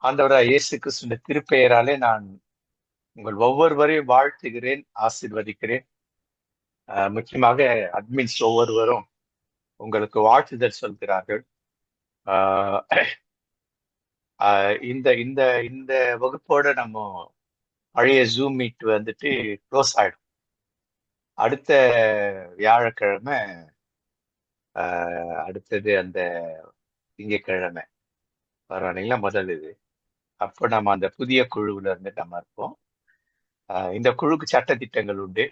ஆண்டவராய் இயேசு கிறிஸ்துவின் திருப்பெயராலே நான் உங்கள் ஒவ்வொருவரையும் வாழ்த்துகிறேன், ஆசீர்வதிக்கிறேன். முக்கியமாக அட்மின்ஸ் ஒவ்வொருவரும் உங்களுக்கு வாழ்த்துதல் சொல்கிறார்கள். ஆஹ் இந்த இந்த இந்த வகுப்போட நம்ம பழைய ஜூம் மீட் வந்துட்டு க்ளோஸ் ஆயிடும். அடுத்த வியாழக்கிழமை, அடுத்தது அந்த திங்கட்கிழமை வரானிங்களா முதல் இது. அப்போ நம்ம அந்த புதிய குழுவுல இருந்து நம்ம இருப்போம். இந்த குழுக்கு சட்ட திட்டங்கள் உண்டு,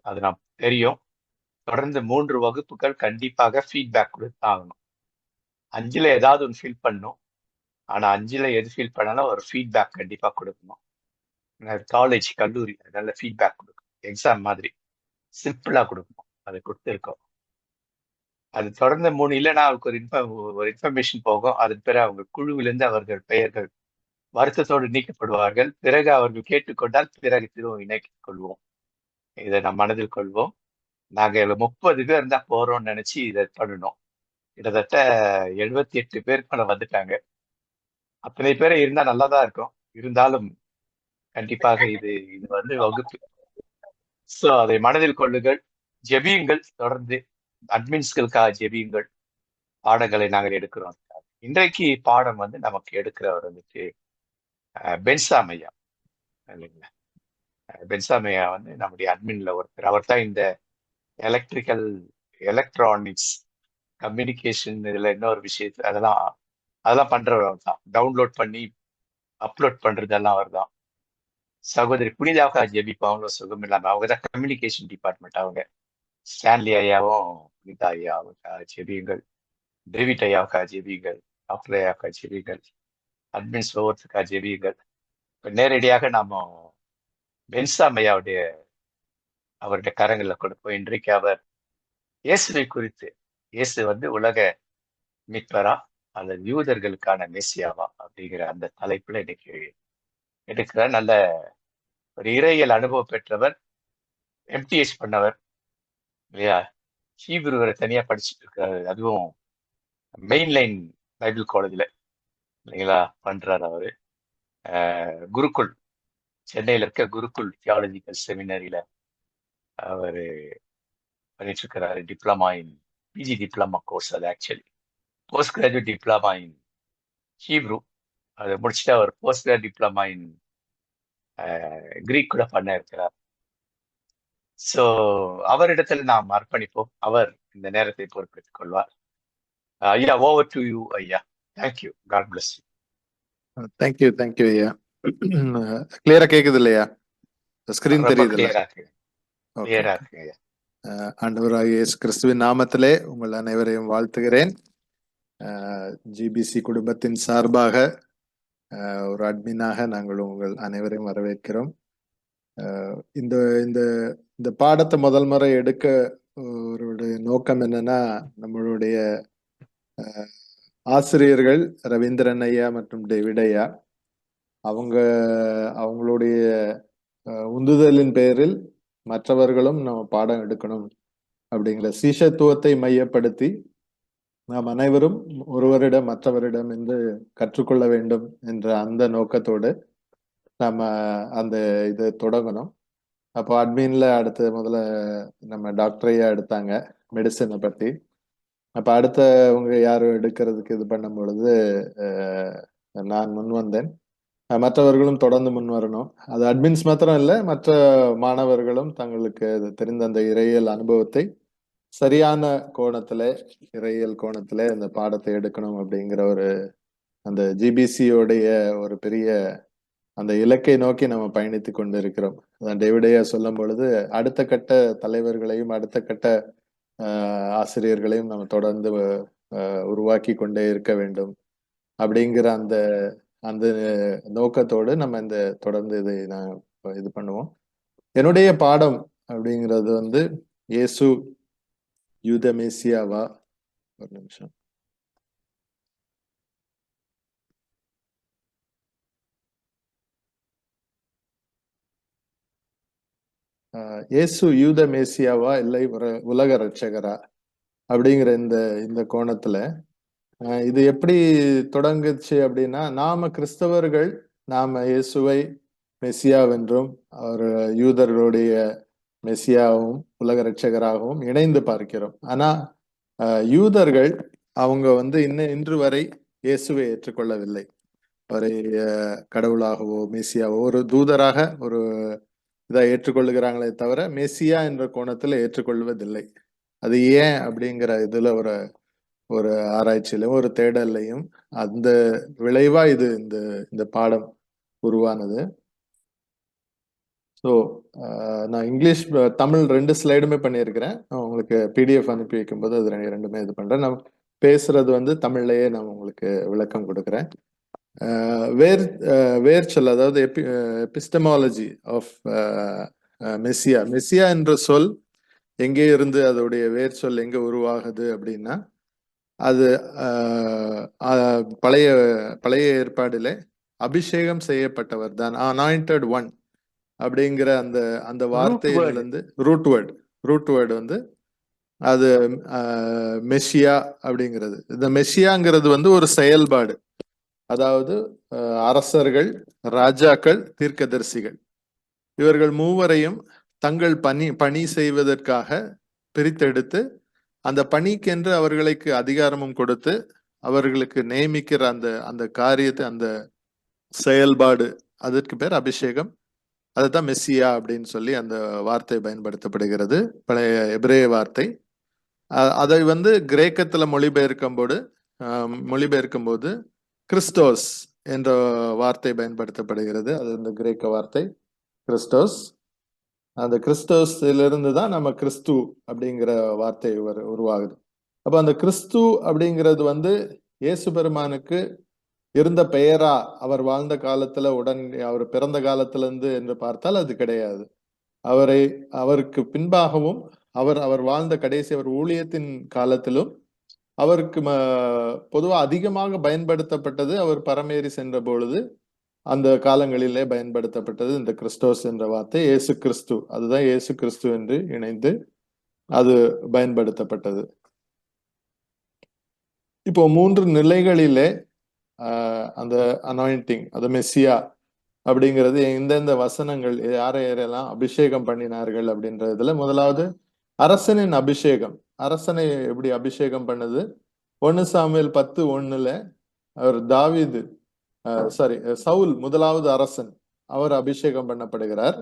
அது நாம் தெரியும். தொடர்ந்து 3 வகுப்புகள் கண்டிப்பாக ஃபீட்பேக் கொடுத்து ஆகணும். 5ல ஏதாவது ஒன்று ஃபீல் பண்ணணும். ஆனா 5ல எது ஃபீல் பண்ணாலும் ஒரு ஃபீட்பேக் கண்டிப்பா கொடுக்கணும். காலேஜ், கல்லூரி நல்ல ஃபீட்பேக் கொடுக்கணும். எக்ஸாம் மாதிரி சிம்பிளா கொடுக்கணும். அதை கொடுத்துருக்கோம். அது தொடர்ந்து 3 இல்லைன்னா அவருக்கு ஒரு இன்ஃபர்மேஷன் போகும். அதன் பிறகு அவங்க குழுவிலிருந்து அவர்கள் பெயர்கள் வருத்தத்தோடு நீக்கப்படுவார்கள். பிறகு அவர்கள் கேட்டுக்கொண்டால் பிறகு திரும்ப இணைத்துக் கொள்வோம். இதை நாம் மனதில் கொள்வோம். நாங்க 30 பேர் இருந்தா போறோம்னு நினைச்சு இதை பண்ணணும். கிட்டத்தட்ட 78 பேர் மேல வந்துட்டாங்க. அத்தனை பேரை இருந்தா நல்லாதான் இருக்கும். இருந்தாலும் கண்டிப்பாக இது இது வந்து வகுப்பு. சோ அதை மனதில் கொள்ளுங்கள், ஜெபியுங்கள். தொடர்ந்து அட்மின்ஸ்களுக்காக ஜெபியுங்கள். பாடங்களை நாங்கள் எடுக்கிறோம். இன்றைக்கு பாடம் வந்து நமக்கு எடுக்கிறவர் வந்துட்டு பென்சாமையா இல்லைங்களா? பென்சாமையா வந்து நம்முடைய அட்மின்ல ஒருத்தர். அவர் தான் இந்த எலக்ட்ரானிக்ஸ் கம்யூனிகேஷன் இதுல இன்னொரு விஷயத்துல அதெல்லாம் பண்றவர் தான். டவுன்லோட் பண்ணி அப்லோட் பண்றதெல்லாம் அவர் தான். சகோதரி புனிதாவுக்காக ஜெபிப்போம். அவங்க சுகம் இல்லாம அவங்க தான் கம்யூனிகேஷன் டிபார்ட்மெண்ட். அவங்க ஸ்டான்லி ஐயாவும் புனிதா ஐயாவுக்காக ஜெபியுங்கள். டேவிட் ஐயாவுக்காக ஜெபியுங்கள். டாக்டர் ஐயாவுக்காக ஜெபியுங்கள். அட்மின்ஸ் ஒவ்வொருத்துக்காக ஜெபியுங்கள். இப்ப நேரடியாக நாம பென்சாம் ஐயாவுடைய அவருடைய கரங்களில் கொடுப்போம். இன்றைக்கு அவர் இயேசுவை குறித்து, இயேசு வந்து உலக மீட்பரா அல்லது யூதர்களுக்கான மெசியாவா அப்படிங்கிற அந்த தலைப்புல இன்னைக்கு எடுக்கிற நல்ல ஒரு இறையியல் அனுபவம் பெற்றவர், எம்டிஎஸ் பண்ணவர் இல்லையா? ஹீப்ரு வரை தனியா படிச்சுட்டு இருக்காரு. அதுவும் மெயின் லைன் பைபிள் காலேஜ்ல இல்லைங்களா பண்றாரு அவரு. குருகுல், சென்னையில இருக்க குருகுல் தியாலஜிக்கல் செமினரியில அவரு பண்ணிட்டு இருக்கிறாரு. Diploma in PG diploma course. அது actually post graduate diploma in Hebrew. அதை முடிச்சுட்டு அவர் post graduate diploma in Greek கூட பண்ண இருக்கிறார். சோ அவரிடத்தில் நாம் அர்ப்பணிப்போம். அவர் இந்த நேரத்தை பொறுப்பெடுத்துக் கொள்வார். ஐயா, ஓவர் டு யூ ஐயா. Thank you. God bless you. Thank you ஐயா. கிளியரா கேக்குது இல்லையா? ஸ்கிரீன் ரொம்ப தெரியுது கிளியரா இருக்கு. கிளியரா இருக்கு ஐயா. ஆண்டவராகிய இயேசு கிறிஸ்துவின் நாமத்திலே உங்கள் அனைவரையும் வாழ்த்துகிறேன். ஜிபிசி குடும்பத்தின் சார்பாக ஒரு அட்மினாக நாங்கள் உங்கள் அனைவரையும் வரவேற்கிறோம். இந்த இந்த இந்த பாடத்தை முதல் முறை எடுக்க ஒரு நோக்கம் என்னன்னா, நம்மளுடைய ஆசிரியர்கள் ரவீந்திரன் ஐயா மற்றும் டேவிட் ஐயா அவங்களுடைய உந்துதலின் பேரில் மற்றவர்களும் நம்ம பாடம் எடுக்கணும் அப்படிங்கிற சீஷத்துவத்தை மையப்படுத்தி நாம் அனைவரும் ஒருவரிடம் மற்றவரிடம் என்று கற்றுக்கொள்ள வேண்டும் என்ற அந்த நோக்கத்தோடு நம்ம அந்த இதை தொடங்கணும். அப்போ அட்மின்ல அடுத்து முதல்ல நம்ம டாக்டரையா எடுத்தாங்க மெடிசனை பத்தி. அப்ப அடுத்தவங்க யாரும் எடுக்கிறதுக்கு இது பண்ணும் பொழுது நான் முன் வந்தேன். மற்றவர்களும் தொடர்ந்து முன் வரணும். அது அட்மின்ஸ் மாத்திரம் இல்லை, மற்ற மாணவர்களும் தங்களுக்கு தெரிந்த அந்த இறையியல் அனுபவத்தை சரியான கோணத்துல, இறையியல் கோணத்துல அந்த பாடத்தை எடுக்கணும் அப்படிங்கிற ஒரு அந்த ஜிபிசியோடைய ஒரு பெரிய அந்த இலக்கை நோக்கி நம்ம பயணித்து கொண்டு இருக்கிறோம். டேவிடையா சொல்லும் பொழுது அடுத்த கட்ட தலைவர்களையும் அடுத்த கட்ட ஆசிரியர்களையும் நம்ம தொடர்ந்து உருவாக்கி கொண்டே இருக்க வேண்டும் அப்படிங்கிற அந்த அந்த நோக்கத்தோடு நம்ம இந்த தொடர்ந்து இதை நான் இது பண்ணுவோம். என்னுடைய பாடம் அப்படிங்கிறது வந்து இயேசு யூத மேசியாவா, ஒரு நிமிஷம், இயேசு யூத மேசியாவா இல்லை உலக ரட்சகரா அப்படிங்கிற இந்த கோணத்துல இது எப்படி தொடங்குச்சு அப்படின்னா, நாம கிறிஸ்தவர்கள் நாம இயேசுவை மெசியாவென்றும் அவர் யூதர்களுடைய மெசியாவும் உலக இரட்சகராகவும் இணைந்து பார்க்கிறோம். ஆனா யூதர்கள் அவங்க வந்து இன்று வரை இயேசுவை ஏற்றுக்கொள்ளவில்லை. அவரை கடவுளாகவோ மெசியாவோ ஒரு தூதராக ஒரு இதை ஏற்றுக்கொள்ளுகிறாங்களே தவிர மெசியா என்ற கோணத்துல ஏற்றுக்கொள்வதில்லை. அது ஏன் அப்படிங்கிற இதுல ஒரு ஒரு ஆராய்ச்சியிலும் ஒரு தேடல்லையும் அந்த விளைவா இது இந்த இந்த பாடம் உருவானது. ஸோ நான் இங்கிலீஷ் தமிழ் 2 ஸ்லைடுமே பண்ணியிருக்கிறேன். நான் உங்களுக்கு பிடிஎஃப் அனுப்பி வைக்கும்போது அது ரெண்டுமே இது பண்றேன். நான் பேசுறது வந்து தமிழ்லயே நான் உங்களுக்கு விளக்கம் கொடுக்குறேன். வேர்ச்சொல், அதாவது எபிஸ்டமாலஜி ஆஃப் மெஸ்ஸியா. மெஸ்ஸியா என்ற சொல் எங்கே இருந்து அதோடைய வேர்ச்சொல் எங்க உருவாகுது அப்படின்னா, அது பழைய பழைய ஏற்பாடிலே அபிஷேகம் செய்யப்பட்டவர் தான், அனாயிண்டட் ஒன் அப்படிங்கிற அந்த அந்த வார்த்தையிலிருந்து ரூட் வேர்டு வந்து அது மெஷியா அப்படிங்கிறது. இந்த மெஷியாங்கிறது வந்து ஒரு செயல்பாடு. அதாவது அரசர்கள், ராஜாக்கள், தீர்க்கதரிசிகள் இவர்கள் மூவரையும் தங்கள் பணி செய்வதற்காக பிரித்தெடுத்து அந்த பணிக்கென்று அவர்களுக்கு அதிகாரமும் கொடுத்து அவர்களுக்கு நியமிக்கிற அந்த அந்த காரியத்தை, அந்த செயல்பாடு, அதற்கு பேர் அபிஷேகம். அதுதான் மெஸ்ஸியா அப்படின்னு சொல்லி அந்த வார்த்தை பயன்படுத்தப்படுகிறது, பழைய எபிரேய வார்த்தை. அதை வந்து கிரேக்கத்துல மொழிபெயர்க்கும் போது கிறிஸ்டோஸ் என்ற வார்த்தை பயன்படுத்தப்படுகிறது. அது இந்த கிரேக்க வார்த்தை கிறிஸ்டோஸ். அந்த கிறிஸ்டோஸிலிருந்து தான் நம்ம கிறிஸ்து அப்படிங்கிற வார்த்தை உருவாகுது. அப்ப அந்த கிறிஸ்து அப்படிங்கிறது வந்து இயேசு பெருமானுக்கு இருந்த பெயரா அவர் வாழ்ந்த காலத்துல அவர் பிறந்த காலத்துல இருந்து என்று பார்த்தால் அது கிடையாது. அவருக்கு பின்பாகவும் அவர் வாழ்ந்த கடைசி அவர் ஊழியத்தின் காலத்திலும் அவருக்கு பொதுவா அதிகமாக பயன்படுத்தப்பட்டது அவர் பரமேறி சென்ற பொழுது அந்த காலங்களிலே பயன்படுத்தப்பட்டது இந்த கிறிஸ்டோஸ் என்ற வார்த்தை. இயேசு கிறிஸ்து, அதுதான் இயேசு கிறிஸ்து என்று இணைந்து அது பயன்படுத்தப்பட்டது. இப்போ 3 நிலைகளிலே அந்த அனாயிண்டிங், அது மெஸ்ஸியா அப்படிங்கிறது எந்தெந்த வசனங்கள் யாரெல்லாம் அபிஷேகம் பண்ணினார்கள் அப்படின்றதுல முதலாவது அரசனின் அபிஷேகம். அரசனை எப்படி அபிஷேகம் பண்ணது? 1 சாமுவேல் 10:1 அவர் தாவீது சவுல் முதலாவது அரசன், அவர் அபிஷேகம் பண்ணப்படுகிறார்.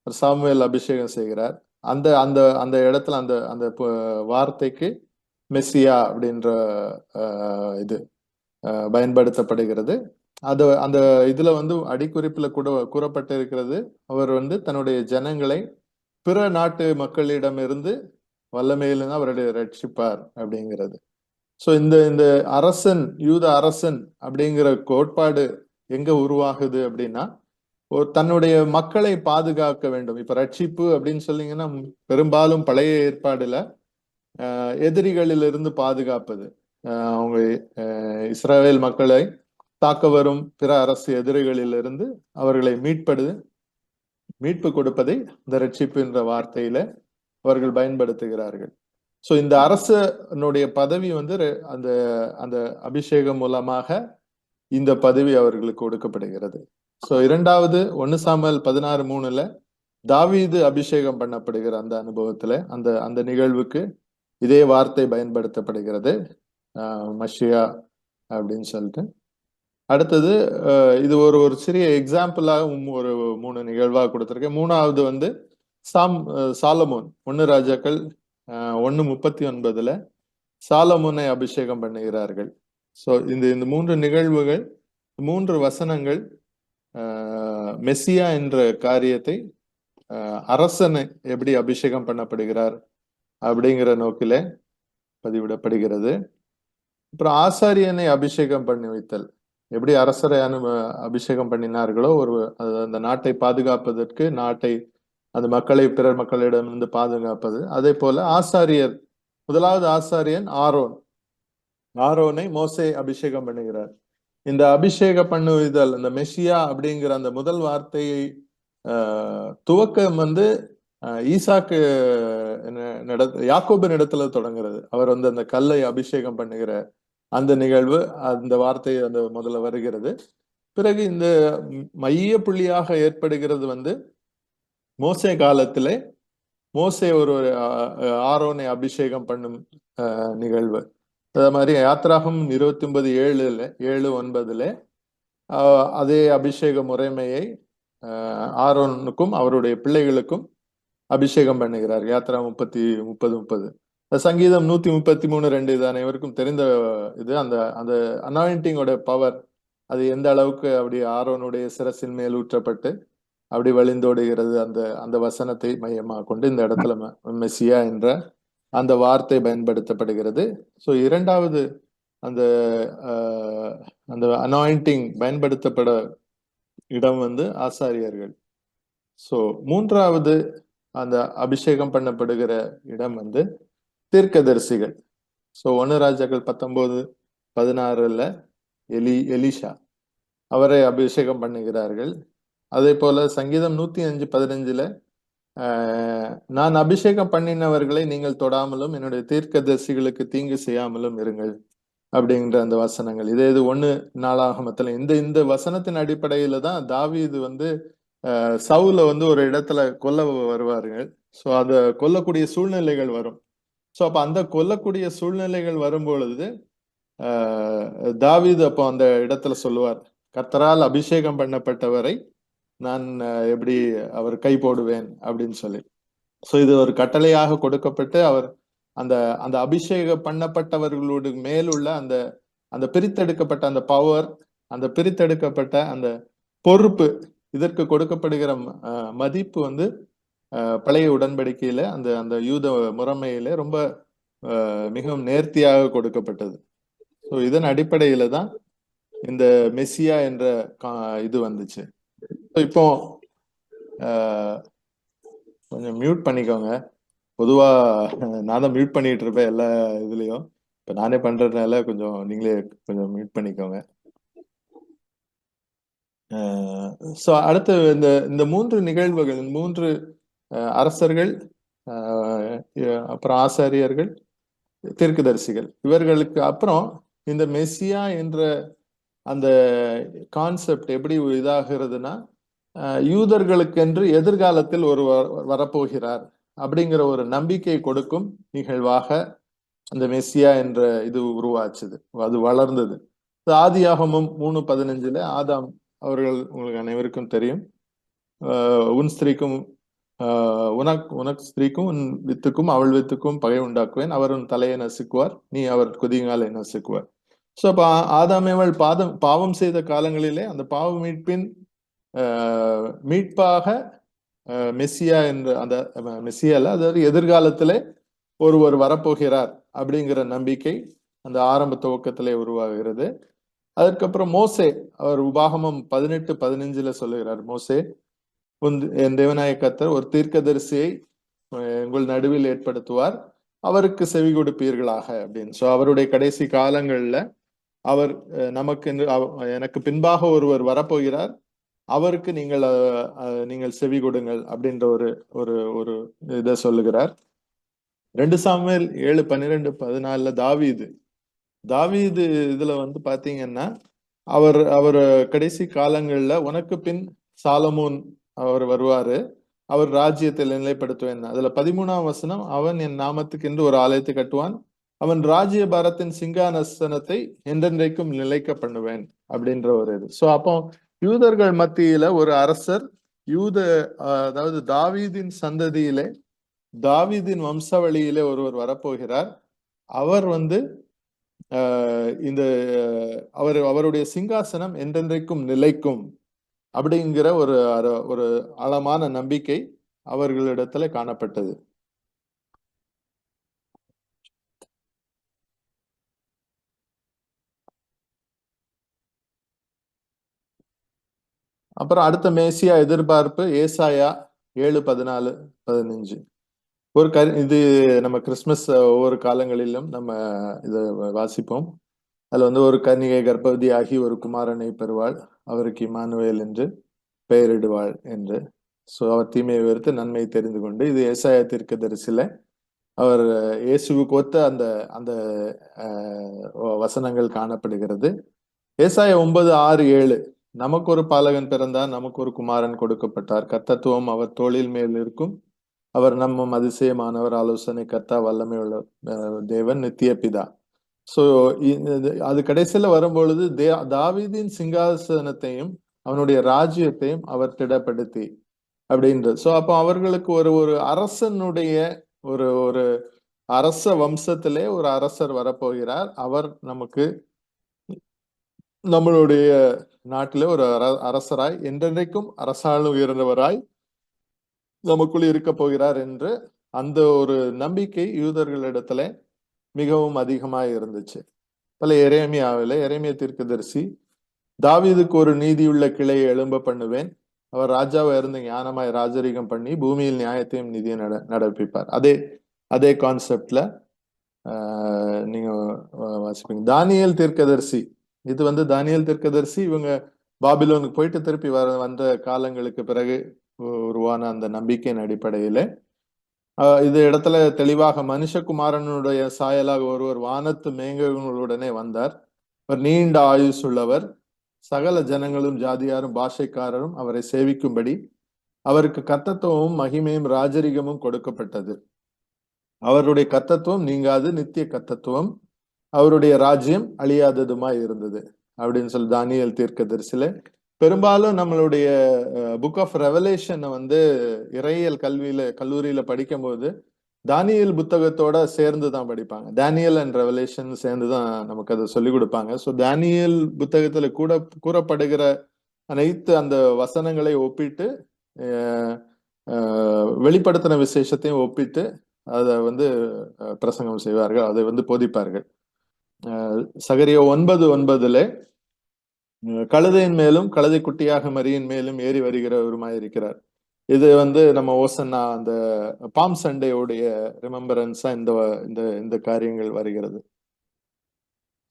சாமுவேல் அபிஷேகம் செய்கிறார். அந்த அந்த அந்த இடத்துல அந்த அந்த வார்த்தைக்கு மெஸ்ஸியா அப்படின்ற இது பயன்படுத்தப்படுகிறது. அது அந்த இதுல வந்து அடிக்குறிப்புல கூட கூறப்பட்டிருக்கிறது, அவர் வந்து தன்னுடைய ஜனங்களை பிற நாட்டு மக்களிடமிருந்து வல்லமையிலிருந்து அவருடைய ரட்சிப்பார் அப்படிங்கிறது. ஸோ இந்த இந்த அரசன், யூத அரசன் அப்படிங்கிற கோட்பாடு எங்க உருவாகுது அப்படின்னா, தன்னுடைய மக்களை பாதுகாக்க வேண்டும். இப்ப ரட்சிப்பு அப்படின்னு சொன்னீங்கன்னா பெரும்பாலும் பழைய ஏற்பாடுல எதிரிகளிலிருந்து பாதுகாப்பது, அவங்க இஸ்ரவேல் மக்களை தாக்க வரும் பிற அரசு எதிரிகளிலிருந்து அவர்களை மீட்பு கொடுப்பதை இந்த ரட்சிப்பு என்ற வார்த்தையில அவர்கள் பயன்படுத்துகிறார்கள். சோ இந்த அரசனுடைய பதவி வந்து அந்த அந்த அபிஷேகம் மூலமாக இந்த பதவி அவர்களுக்கு கொடுக்கப்படுகிறது. சோ 2வது 1 சாமுவேல் 16:3 தாவீது அபிஷேகம் பண்ணப்படுகிற அந்த அனுபவத்துல அந்த அந்த நிகழ்வுக்கு இதே வார்த்தை பயன்படுத்தப்படுகிறது, மஷியா அப்படின்னு சொல்லிட்டு. அடுத்தது இது ஒரு சிறிய எக்ஸாம்பிளாக ஒரு 3 நிகழ்வாக கொடுத்திருக்கேன். 3வது வந்து சாலமோன் 1 ராஜாக்கள் 1:39 சாலமோனை அபிஷேகம் பண்ணுகிறார்கள். ஸோ இந்த 3 நிகழ்வுகள், 3 வசனங்கள் மெஸ்ஸியா என்ற காரியத்தை, அரசனை எப்படி அபிஷேகம் பண்ணப்படுகிறார் அப்படிங்கிற நோக்கில பதிவிடப்படுகிறது. அப்புறம் ஆசாரியனை அபிஷேகம் பண்ணி வைத்தல், எப்படி அரசரை அபிஷேகம் பண்ணினார்களோ அந்த நாட்டை பாதுகாப்பதற்கு, நாட்டை அந்த மக்களை பிறர் மக்களிடமிருந்து பாதுகாப்பது, அதே போல ஆசாரியர், முதலாவது ஆசாரியன் ஆரோனை மோசே அபிஷேகம் பண்ணுகிறார். இந்த அபிஷேக பண்ணுதல், இந்த மெஷியா அப்படிங்கிற அந்த முதல் வார்த்தையை துவக்கம் வந்து ஈசாக்கு யாக்கோபின் இடத்துல தொடங்குறது. அவர் வந்து அந்த கல்லை அபிஷேகம் பண்ணுகிற அந்த நிகழ்வு, அந்த வார்த்தை அந்த முதல்ல வருகிறது. பிறகு இந்த மைய புள்ளியாக ஏற்படுகிறது வந்து மோசே காலத்திலே மோசே ஒரு ஆரோனை அபிஷேகம் பண்ணும் நிகழ்வு. அதே மாதிரி யாத்ராகம் 29:7 7:9 அதே அபிஷேக முறைமையை ஆரோனுக்கும் அவருடைய பிள்ளைகளுக்கும் அபிஷேகம் பண்ணுகிறார். யாத்ரா 30:30. சங்கீதம் 133:2 இது அனைவருக்கும் தெரிந்த இது. அந்த அந்த அனாயிண்டிங்கோட பவர் அது எந்த அளவுக்கு அப்படி ஆரோனுடைய சிரசின் மேல் ஊற்றப்பட்டு அப்படி வழிந்தோடுகிறது. அந்த அந்த வசனத்தை மையமாக கொண்டு இந்த இடத்துல மெஸ்ஸியா என்ற அந்த வார்த்தை பயன்படுத்தப்படுகிறது. ஸோ இரண்டாவது அந்த அந்த அனாயிண்டிங் பயன்படுத்தப்பட இடம் வந்து ஆசாரியர்கள். ஸோ மூன்றாவது அந்த அபிஷேகம் பண்ணப்படுகிற இடம் வந்து தீர்க்கதரிசிகள். ஸோ 1 ராஜாக்கள் 19:16 எலிஷா அவரை அபிஷேகம் பண்ணுகிறார்கள். அதே போல சங்கீதம் 105:15 நான் அபிஷேகம் பண்ணினவர்களை நீங்கள் தொடாமலும் என்னுடைய தீர்க்கதரிசிகளுக்கு தீங்கு செய்யாமலும் இருங்கள் அப்படிங்கிற அந்த வசனங்கள். இதே இது 1 நாளாகமத்துல இந்த வசனத்தின் அடிப்படையில தான் தாவீது வந்து சவுல வந்து ஒரு இடத்துல கொல்ல வருவார்கள். ஸோ அத கொல்லக்கூடிய சூழ்நிலைகள் வரும். ஸோ அப்ப அந்த கொல்லக்கூடிய சூழ்நிலைகள் வரும்பொழுது தாவீது அப்போ அந்த இடத்துல சொல்லுவார், கர்த்தரால் அபிஷேகம் பண்ணப்பட்டவரை நான் எப்படி அவர் கை போடுவேன் அப்படின்னு சொல்லி. ஸோ இது ஒரு கட்டளையாக கொடுக்கப்பட்டு அவர் அந்த அந்த அபிஷேகம் பண்ணப்பட்டவர்களோடு மேலுள்ள அந்த அந்த பிரித்தெடுக்கப்பட்ட அந்த பவர், அந்த பிரித்தெடுக்கப்பட்ட அந்த பொறுப்பு, இதற்கு கொடுக்கப்படுகிற மதிப்பு வந்து பழைய உடன்படிக்கையில அந்த அந்த யூத முறைமையில ரொம்ப மிகவும் நேர்த்தியாக கொடுக்கப்பட்டது. ஸோ இதன் அடிப்படையில தான் இந்த மெஸ்ஸியா என்ற இது வந்துச்சு. இப்போ கொஞ்சம் மியூட் பண்ணிக்கோங்க. பொதுவா நான் தான் மியூட் பண்ணிட்டு இருப்பேன் எல்லா இதுலயும். இப்ப நானே பண்றதுனால கொஞ்சம் நீங்களே கொஞ்சம் மியூட் பண்ணிக்கோங்க. ஸோ அடுத்து இந்த இந்த 3 நிகழ்வுகள், 3 அரசர்கள், அப்புறம் ஆசாரியர்கள், தீர்க்கதரிசிகள், இவர்களுக்கு அப்புறம் இந்த மெஸ்ஸியா என்ற அந்த கான்செப்ட் எப்படி இதாகிறதுனா, யூதர்களுக்கென்று எதிர்காலத்தில் ஒரு வரப்போகிறார் அப்படிங்கிற ஒரு நம்பிக்கை கொடுக்கும் நிகழ்வாக அந்த மெஸ்ஸியா என்ற இது உருவாச்சுது, அது வளர்ந்தது. ஆதியாகமம் 3:15 ஆதாம் அவர்கள் உங்களுக்கு அனைவருக்கும் தெரியும், உன் ஸ்திரீக்கும் உனக்கு ஸ்திரீக்கும் உன் வித்துக்கும் அவள் வித்துக்கும் பகை உண்டாக்குவேன், அவர் உன் தலையை நசுக்குவார், நீ அவர் குதிங்காலை நசுக்குவார். ஸோ அப்ப ஆதாமேவள் பாவம் செய்த காலங்களிலே அந்த பாவ மீட்பின் மீட்பாக மெஸ்ஸியா என்ற அந்த மெஸ்ஸியால, அதாவது எதிர்காலத்திலே ஒருவர் வரப்போகிறார் அப்படிங்கிற நம்பிக்கை அந்த ஆரம்ப துவக்கத்திலே உருவாகிறது. அதற்கப்புறம் மோசே, அவர் உபாகமம் 18:15 சொல்லுகிறார், மோசே என் தேவனாய கர்த்தர் ஒரு தீர்க்கதரிசியை உங்கள் நடுவில் ஏற்படுத்துவார், அவருக்கு செவி கொடுப்பீர்களாக அப்படின்னு. ஸோ அவருடைய கடைசி காலங்கள்ல அவர் நமக்கு எனக்கு பின்பாக ஒருவர் வரப்போகிறார், அவருக்கு நீங்கள் செவி கொடுங்கள் அப்படின்ற ஒரு ஒரு ஒரு இதை சொல்லுகிறார். 2 சாமுவேல் 7:12-14 தாவீது இதுல வந்து பாத்தீங்கன்னா அவர் கடைசி காலங்கள்ல உனக்கு பின் சாலமோன் அவர் வருவாரு, அவர் ராஜ்யத்தில் நிலைப்படுத்துவேன். அதுல 13ஆம் வசனம், அவன் என் நாமத்துக்கு என்று ஒரு ஆலயத்தை கட்டுவான், அவன் ராஜ்ய பாரத்தின் சிங்காசனத்தை என்றென்றைக்கும் நிலைக்க பண்ணுவேன் அப்படின்ற ஒரு இது. சோ அப்போ யூதர்கள் மத்தியில ஒரு அரசர், அதாவது தாவீதின் சந்ததியிலே, தாவீதின் வம்சாவளியிலே ஒருவர் வரப்போகிறார். அவர் வந்து இந்த அவருடைய சிங்காசனம் என்றென்றைக்கும் நிலைக்கும் அப்படிங்கிற ஒரு ஒரு ஆழமான நம்பிக்கை அவர்களிடத்துல காணப்பட்டது. அப்புறம் அடுத்த மேசியா எதிர்பார்ப்பு ஏசாயா 7:14-15. இது நம்ம கிறிஸ்துமஸ் ஒவ்வொரு காலங்களிலும் நம்ம இதை வாசிப்போம். அதுல வந்து ஒரு கன்னிகை கர்ப்பவதி ஆகி ஒரு குமாரனை பெறுவாள், அவருக்கு இம்மானுவேல் என்று பெயரிடுவாள் என்று. ஸோ அவர் தீமையை வெறுத்து நன்மையை தெரிந்து கொண்டு, இது ஏசாயா தீர்க்கதரிசியில அவர் இயேசுவுக்கு ஒத்த அந்த அந்த வசனங்கள் காணப்படுகிறது. ஏசாயா 9:6-7 நமக்கு ஒரு பாலகன் பிறந்தார், நமக்கு ஒரு குமாரன் கொடுக்கப்பட்டார், கர்த்தத்துவம் அவர் தோளில் மேல் இருக்கும், அவர் நம்மும் அதிசயமானவர், ஆலோசனை கர்த்தா, வல்லமை உள்ள தேவன், நித்திய பிதா. சோ அது கடைசியில வரும்பொழுது தாவீதின் சிங்காசனத்தையும் அவனுடைய ராஜ்யத்தையும் அவர் திடப்படுத்தி அப்படின்றது. சோ அப்போ அவர்களுக்கு ஒரு ஒரு அரசனுடைய ஒரு ஒரு அரச வம்சத்திலே ஒரு அரசர் வரப்போகிறார். அவர் நமக்கு நம்மளுடைய நாட்டிலே ஒரு அரசராய் என்றென்றைக்கும் அரசாளும் உயர்ந்தவராய் நமக்குள் இருக்க போகிறார் என்று அந்த ஒரு நம்பிக்கை யூதர்களிடத்துல மிகவும் அதிகமாக இருந்துச்சு. பல எரேமியா தீர்க்கதரிசி, தாவீதுக்கு ஒரு நீதியுள்ள கிளையை எழும்ப பண்ணுவேன், அவர் ராஜாவை இருந்து ஞானமாய் ராஜரீகம் பண்ணி பூமியில் நியாயத்தையும் நீதியை நடப்பிப்பார். அதே கான்செப்ட்ல நீங்க வாசிப்பீங்க. தானியேல் தீர்க்கதரிசி, இது வந்து தானியேல் தீர்க்கதரிசி இவங்க பாபிலோனுக்கு போயிட்டு திருப்பி வந்த காலங்களுக்கு பிறகு உருவான அந்த நம்பிக்கையின் அடிப்படையில இது இடத்துல தெளிவாக மனுஷகுமாரனுடைய சாயலாக ஒருவர் வானத்து மேகங்களுடனே வந்தார், அவர் நீண்ட ஆயுஸ் உள்ளவர், சகல ஜனங்களும் ஜாதியாரும் பாஷைக்காரரும் அவரை சேவிக்கும்படி அவருக்கு கர்த்தத்துவமும் மகிமையும் ராஜரிகமும் கொடுக்கப்பட்டது. அவருடைய கர்த்தத்துவம் நீங்காது, நித்திய கர்த்தத்துவம், அவருடைய ராஜ்யம் அழியாததுமாய் இருந்தது அப்படின்னு சொல்லி தானியேல் தீர்க்கதரிசியில பெரும்பாலும் நம்மளுடைய புக் ஆஃப் ரெவலேஷனை வந்து இறையியல் கல்லூரியில படிக்கும் போது தானியேல் புத்தகத்தோட சேர்ந்து தான் படிப்பாங்க. தானியேல் அண்ட் ரெவலேஷன் சேர்ந்து தான் நமக்கு அதை சொல்லிக் கொடுப்பாங்க. ஸோ தானியேல் புத்தகத்துல கூறப்படுகிற அனைத்து அந்த வசனங்களை ஒப்பிட்டு வெளிப்படுத்தின விசேஷத்தையும் ஒப்பிட்டு அதை வந்து பிரசங்கம் செய்வார்கள், அதை வந்து போதிப்பார்கள். சகரியா 9:9 கழுதையின் மேலும் கழுதை குட்டியாக மரியின் மேலும் ஏறி வருகிறவருமாய் இருக்கிறார். இது வந்து நம்ம ஓசன்னா அந்த பாம் சண்டேவுடைய ரிமெம்பரன்ஸா இந்த காரியங்கள் வருகிறது.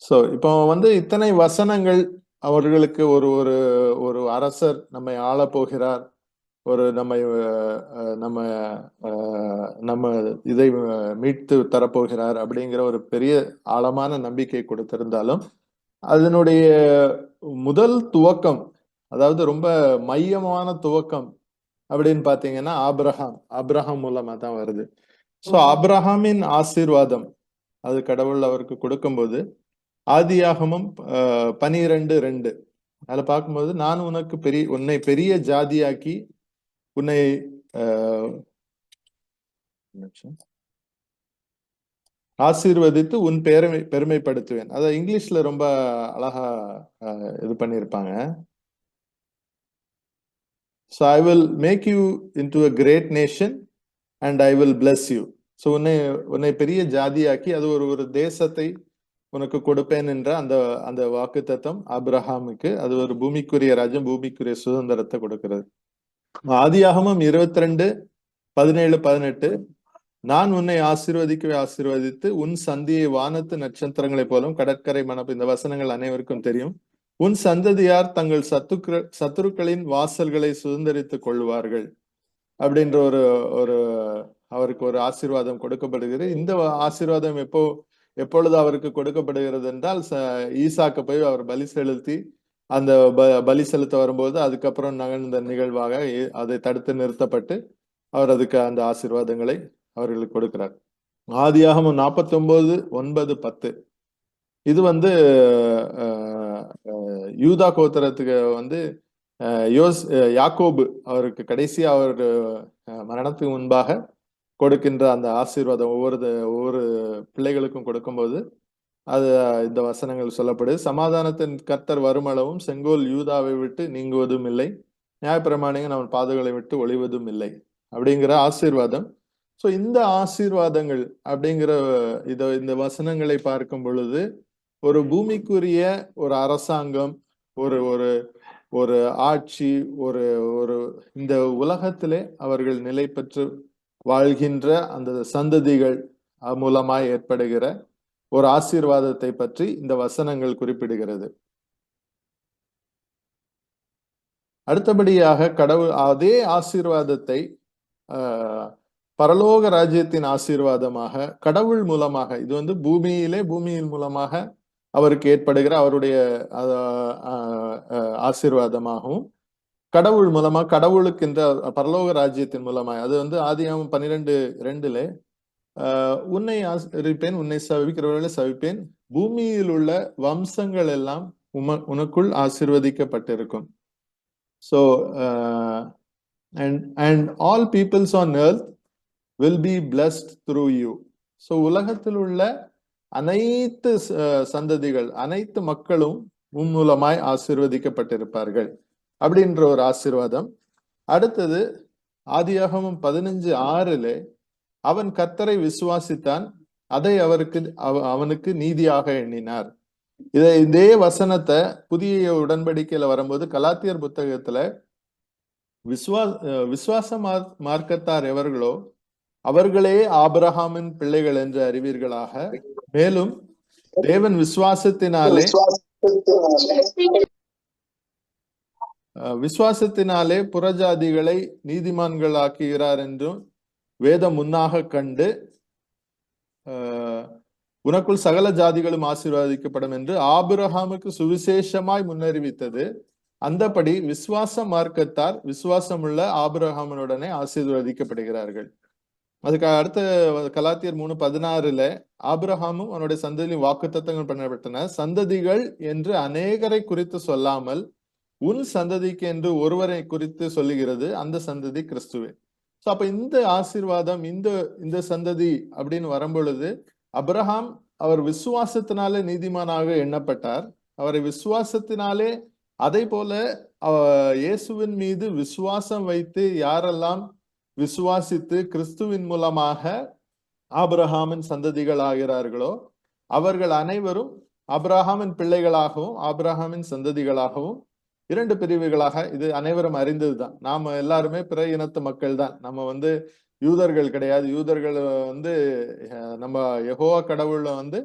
சோ இப்போ வந்து இத்தனை வசனங்கள் அவர்களுக்கு ஒரு ஒரு ஒரு அரசர் நம்மை ஆள போகிறார், ஒரு நம்ம நம்ம இதை மீட்டு தரப்போகிறார் அப்படிங்கிற ஒரு பெரிய ஆழமான நம்பிக்கை கொடுத்திருந்தாலும் அதனுடைய முதல் துவக்கம், அதாவது ரொம்ப மையமான துவக்கம் அப்படின்னு பாத்தீங்கன்னா ஆபிரகாம் மூலமா தான் வருது. சோ ஆபிரகாமின் ஆசீர்வாதம் அது கடவுள் அவருக்கு கொடுக்கும்போது ஆதியாகமம் 12:2 அதுல பார்க்கும்போது, நான் உனக்கு உன்னை பெரிய ஜாதியாக்கி உன்னை ஆசீர்வதித்து உன் பெருமைப்படுத்துவேன். அத இங்கிலீஷ்ல ரொம்ப அழகா இது பண்ணியிருப்பாங்க. So I will make you into a great nation and I will bless you. So உன்னை பெரிய ஜாதியாக்கி அது ஒரு தேசத்தை உனக்கு கொடுப்பேன் என்ற அந்த வாக்குத்தத்தம் ஆபிரகாமுக்கு அது ஒரு பூமிக்குரிய ராஜ்யம், பூமிக்குரிய சுதந்திரத்தை கொடுக்கிறது. ஆதியாகமம் 22:17-18 நான் உன்னை ஆசீர்வதித்து உன் சந்தியை வானத்து நட்சத்திரங்களைப் போலும் கடற்கரை மணப்பு. இந்த வசனங்கள் அனைவருக்கும் தெரியும். உன் சந்ததியார் தங்கள் சத்துருக்களின் வாசல்களை சுதந்திரித்துக் கொள்வார்கள் அப்படின்ற ஒரு அவருக்கு ஒரு ஆசீர்வாதம் கொடுக்கப்படுகிறது. இந்த ஆசீர்வாதம் எப்பொழுது அவருக்கு கொடுக்கப்படுகிறது என்றால், ஈசாக்க போய் அவர் பலி செலுத்தி அந்த பலி செலுத்த வரும்போது அதுக்கப்புறம் நகர்ந்த நிகழ்வாக அதை தடுத்து நிறுத்தப்பட்டு அவர் அதுக்கு அந்த ஆசீர்வாதங்களை அவர்களுக்கு கொடுக்கிறார். ஆதியாகமம் 49:9-10 இது வந்து யூதா கோத்திரத்துக்கு வந்து யாக்கோபு அவருக்கு கடைசி அவர் மரணத்துக்கு முன்பாக கொடுக்கின்ற அந்த ஆசீர்வாதம் ஒவ்வொரு பிள்ளைகளுக்கும் கொடுக்கும்போது அது இந்த வசனங்கள் சொல்லப்படுது. சமாதானத்தின் கர்த்தர் வருமளவும் செங்கோல் யூதாவை விட்டு நீங்குவதும் இல்லை, நியாயப்பிரமாணிகள் அவன் பாதைகளை விட்டு ஒளிவதும் இல்லை அப்படிங்கிற ஆசீர்வாதம். ஸோ இந்த ஆசீர்வாதங்கள் அப்படிங்கிற இந்த வசனங்களை பார்க்கும் பொழுது ஒரு பூமிக்குரிய ஒரு அரசாங்கம், ஒரு ஒரு ஒரு ஆட்சி, ஒரு ஒரு இந்த உலகத்திலே அவர்கள் நிலை பெற்று வாழ்கின்ற அந்த சந்ததிகள் மூலமாய் ஏற்படுகிற ஒரு ஆசீர்வாதத்தை பற்றி இந்த வசனங்கள் குறிப்பிடுகிறது. அடுத்தபடியாக கடவுள் அதே ஆசீர்வாதத்தை பரலோக ராஜ்யத்தின் ஆசீர்வாதமாக கடவுள் மூலமாக, இது வந்து பூமியின் மூலமாக அவருக்கு ஏற்படுகிற அவருடைய ஆசீர்வாதமாகவும், கடவுள் மூலமா கடவுளுக்கு இந்த பரலோக ராஜ்யத்தின் மூலமாக, அது வந்து ஆதியாகமம் 12:2 உன்னை ஆசீர்வதிப்பேன், உன்னை சவிக்கிறவர்களை சவிப்பேன், பூமியில் உள்ள வம்சங்கள் எல்லாம் உனக்குள் ஆசீர்வதிக்கப்பட்டிருக்கும். So and all peoples on earth will be blessed through you. So உலகத்தில் உள்ள அனைத்து சந்ததிகள், அனைத்து மக்களும் உன் மூலமாய் ஆசீர்வதிக்கப்பட்டிருப்பார்கள் அப்படின்ற ஒரு ஆசீர்வாதம். அடுத்தது ஆதியாகமம் 15:6 அவன் கர்த்தரை விசுவாசித்தான், அதை அவனுக்கு நீதியாக எண்ணினார். இதே வசனத்தை புதிய உடன்படிக்கையில வரும்போது கலாத்தியர் புத்தகத்துல விசுவாச மார்க்கத்தார் எவர்களோ அவர்களே ஆபிரகாமின் பிள்ளைகள் என்று அறிவீர்களாக, மேலும் தேவன் விசுவாசத்தினாலே புறஜாதிகளை நீதிமான்களாக்குகிறார் என்றும் வேதம் முன்னாக கண்டு உனக்குள் சகல ஜாதிகளும் ஆசீர்வதிக்கப்படும் என்று ஆபிரகாமுக்கு சுவிசேஷமாய் முன்னறிவித்தது. அந்தபடி விசுவாச மார்க்கத்தார் விசுவாசமுள்ள ஆபிரகாமனுடனே ஆசீர்வதிக்கப்படுகிறார்கள். அதுக்கு அடுத்த கலாத்தியர் 3:16 ஆபிரகாமும் அவனுடைய சந்ததியிலும் வாக்குத்தத்தங்கள் பண்ணப்பட்டன, சந்ததிகள் என்று அநேகரை குறித்து சொல்லாமல் உன் சந்ததிக்கு என்று ஒருவரை குறித்து சொல்லுகிறது, அந்த சந்ததி கிறிஸ்துவே. சோ அப்ப இந்த ஆசீர்வாதம் இந்த சந்ததி அப்படின்னு வரும்பொழுது, அபிரகாம் அவர் விசுவாசத்தினாலே நீதிமானாக எண்ணப்பட்டார். அவரை விசுவாசத்தினாலே, அதே போல இயேசுவின் மீது விசுவாசம் வைத்து யாரெல்லாம் விசுவாசித்து கிறிஸ்துவின் மூலமாக ஆபிரகாமின் சந்ததிகள் ஆகிறார்களோ அவர்கள் அனைவரும் ஆபிரகாமின் பிள்ளைகளாகவும் ஆபிரகாமின் சந்ததிகளாகவும் 2 பிரிவுகளாக, இது அனைவரும் அறிந்ததுதான். நாம எல்லாருமே பிற இனத்து மக்கள் தான். நம்ம வந்து யூதர்கள் கிடையாது. யூதர்கள் வந்து நம்ம யெகோவா கடவுள்ல வந்து